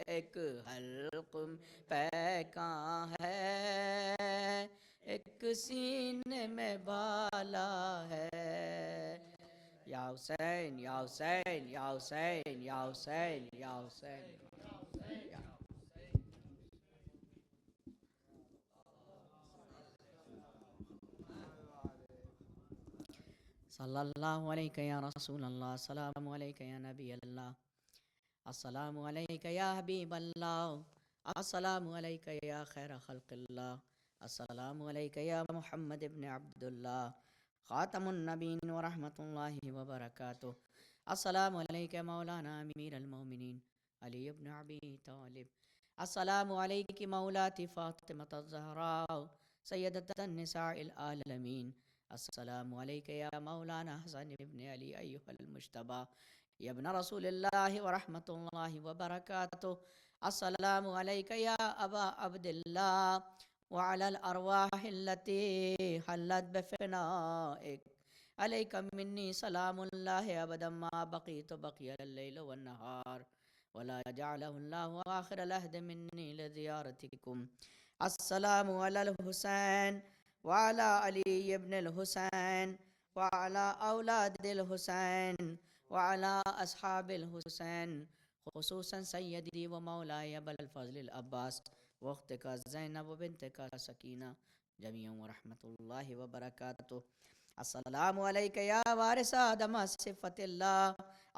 ایک حلق پیکاں ہے، ایک سینے میں بالا ہے، یا حسین یا حسین یا حسین یا حسین یا حسین۔ صلی اللہ علیہ یا رسول اللہ، السلام علیکہ یا نبی اللہ، السلام علیکہ یا حبیب اللہ، السلام علیکہ یا خیر خلق اللہ، السلام علیکہ یا محمد ابن عبداللہ، خاتم النبین ورحمۃ اللہ وبرکاتہ، السلام علیکہ مولانا امیر المومنین علی ابن ابی طالب، السلام علیکہ مولاتی فاطمۃ الزہراء سیدۃ النساء العالمین، السلام علیکہ یا مولانا حسن ابن علی ایہا المجتبی یا ابن رسول اللہ ورحمۃ اللہ وبرکاتہ، السلام علیکہ یا ابا عبداللہ وعلی الارواح التي حلت بفنائک، علیک منی سلام اللہ ابدا ما بقیت بقی اللیل والنہار ولا جعلہ اللہ آخر العہد منی لزیارتکم، السلام علی الحسین وعلی علی ابن الحسین وعلی اولاد الحسین وعلی اصحاب الحسین، خصوصاً سیدی و مولائی ابا الفضل العباس وقت کا زینب و بنت کا سکینہ جمیعاً ورحمۃ اللہ وبرکاتہ، السلام علیکہ یا وارث آدم صفت اللہ،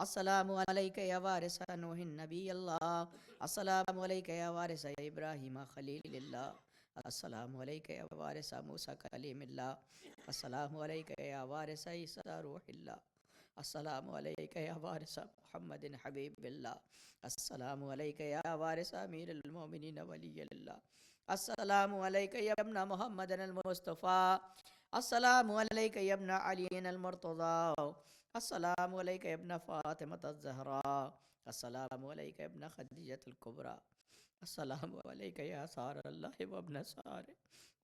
السلام علیکہ یا وارث نوح نبی اللہ، السلام علیکہ یا وارث ابراہیم خلیل اللہ، السلام علیکہ یا وارث موسیٰ کلیم اللہ، السلام علیکہ یا وارث عیسیٰ روح اللہ، السلام علیکہ یا وارث محمد حبیب اللہ، السلام علیکہ یا وارث امیر المومنین ولی اللہ، السلام علیکہ یا ابن محمد المصطفیٰ، السلام علیکہ یا ابن علی المرتضی، السلام علیکہ یا ابن فاطمۃ الزہراء، السلام علیکہ یا ابن خدیجۃ الکبریٰ، السلام علیکہ یا سار اللہ و ابن سار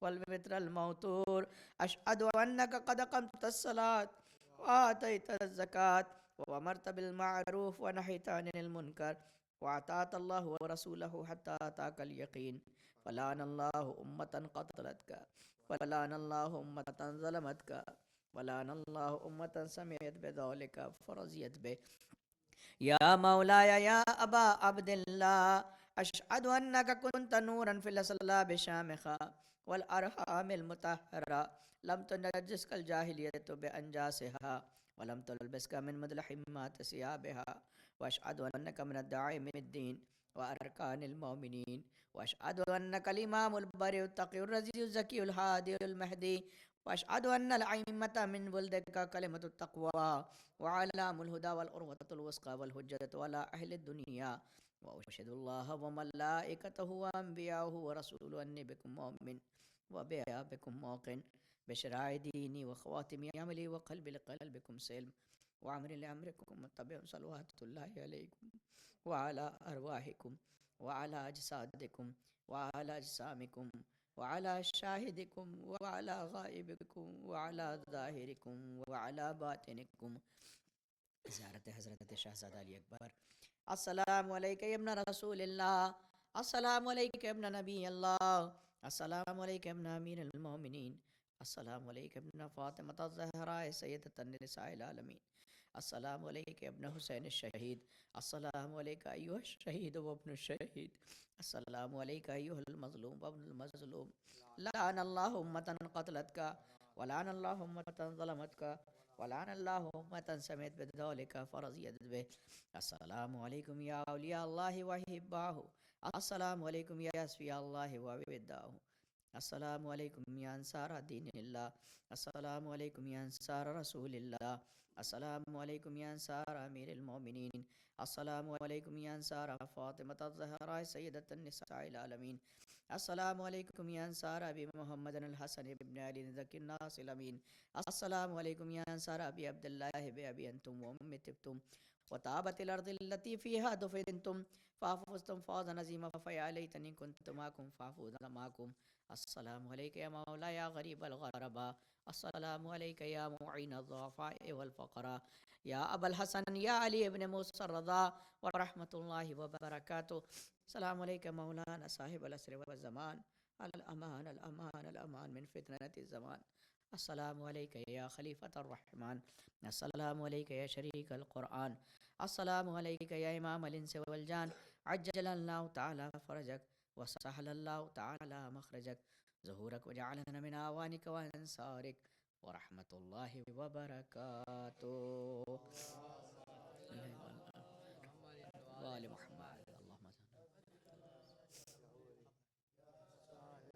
والمتر الموتور، اشہد انک قد اقمت الصلاة وآتیت الزکاة وامرت بالمعروف ونہیت عن المنکر واطاعت اللہ ورسولہ حتی اتاک الیقین، فلعن اللہ امتا قتلتک ولعن اللہ امتا ظلمتک ولعن اللہ امتا سمعت بذلک فرضیت بہ، یا مولایا یا ابا عبداللہ اشہد انک کنت نورا فی الاصلاب شامخا والارحام المطہرہ لم تنجسک الجاہلیت بانجاسها ولم تلبسک من مدلحمات ثیابها، واشہد انک من الداعمین الدین وارکان المؤمنین، واشہد انک الامام البری التقی الرزی الزکی الہادی المہدی، واشہد ان الائمة من ولدک کلمۃ التقوی وعلام الہدى والعروۃ الوثقی والحجۃ علی اہل الدنیا، واشہد اللہ وملائکتہ وانبیاءہ ورسولہ انی بکم مؤمن وبکم موقن بشرائع دینی وخواتم عملی وقلب لقلبکم سلم وعمر لعمرکم متبع صلوات اللہ علیکم وعلى ارواحکم وعلى اجسادکم وعلى اجسامکم وعلى شاہدکم وعلى غائبکم وعلى ظاہرکم وعلى باطنکم، زیارت حضرت شہزادہ علی اکبر، السلام علیکہ یا ابن رسول اللہ، السلام علیکہ یا ابن نبی اللہ، السلام علیکہ یا ابن امیر المومنین، السلام علیکہ ابن فاطمۃ الزہراء سیدۃ النساء العالمین، السلام علیک ابن حسین الشہید، السلام علیک ایھا الشہید وابن الشہید، السلام علیک ایھا المظلوم وابن المظلوم، لعن اللہ امتا قتلتک ولعن اللہ امتا ظلمتک ولعن اللہ امتا سمعت بذلک فرضیت بہ، السلام علیکم یا اولیاء اللہ وحباہ، السلام علیکم یا اصفیاء اللہ ووداہ، السلام علیکم یا انصار دین اللہ، السلام علیکم یا انصار رسول اللہ، السلام علیکم یا انصار امیر المومنین، السلام علیکم یا انصار فاطمۃ الزہراء سیدۃ النساء العالمین، السلام علیکم یا انصار ابی محمد الحسن ابن علی ذکی الناس الامین، السلام علیکم یا انصار ابی عبداللہ بابی انتم وام تبتم وطابت الارض التي فيها دفنتم فافزتم فوزا عظیما فیا لیتنی کنت معکم فافوز معکم، السلام علیک یا مولا یا غریب الغرباء، السلام علیک یا معین الضعفاء والفقراء، یا ابا الحسن یا علی ابن موسى الرضا ورحمۃ اللہ وبرکاتہ، السلام علیک مولانا صاحب العصر والزمان، الامان الامان الامان من فتنة الزمان، السلام علیک یا خلیفۃ الرحمن، السلام علیک یا شریک القرآن، السلام علیک یا امام الانس والجان، عجل اللہ تعالی فرجک وسهل اللہ تعالی مخرجک، ظہورک وجعلنا من اعوانک وانصارک ورحمۃ اللہ وبرکاتہ۔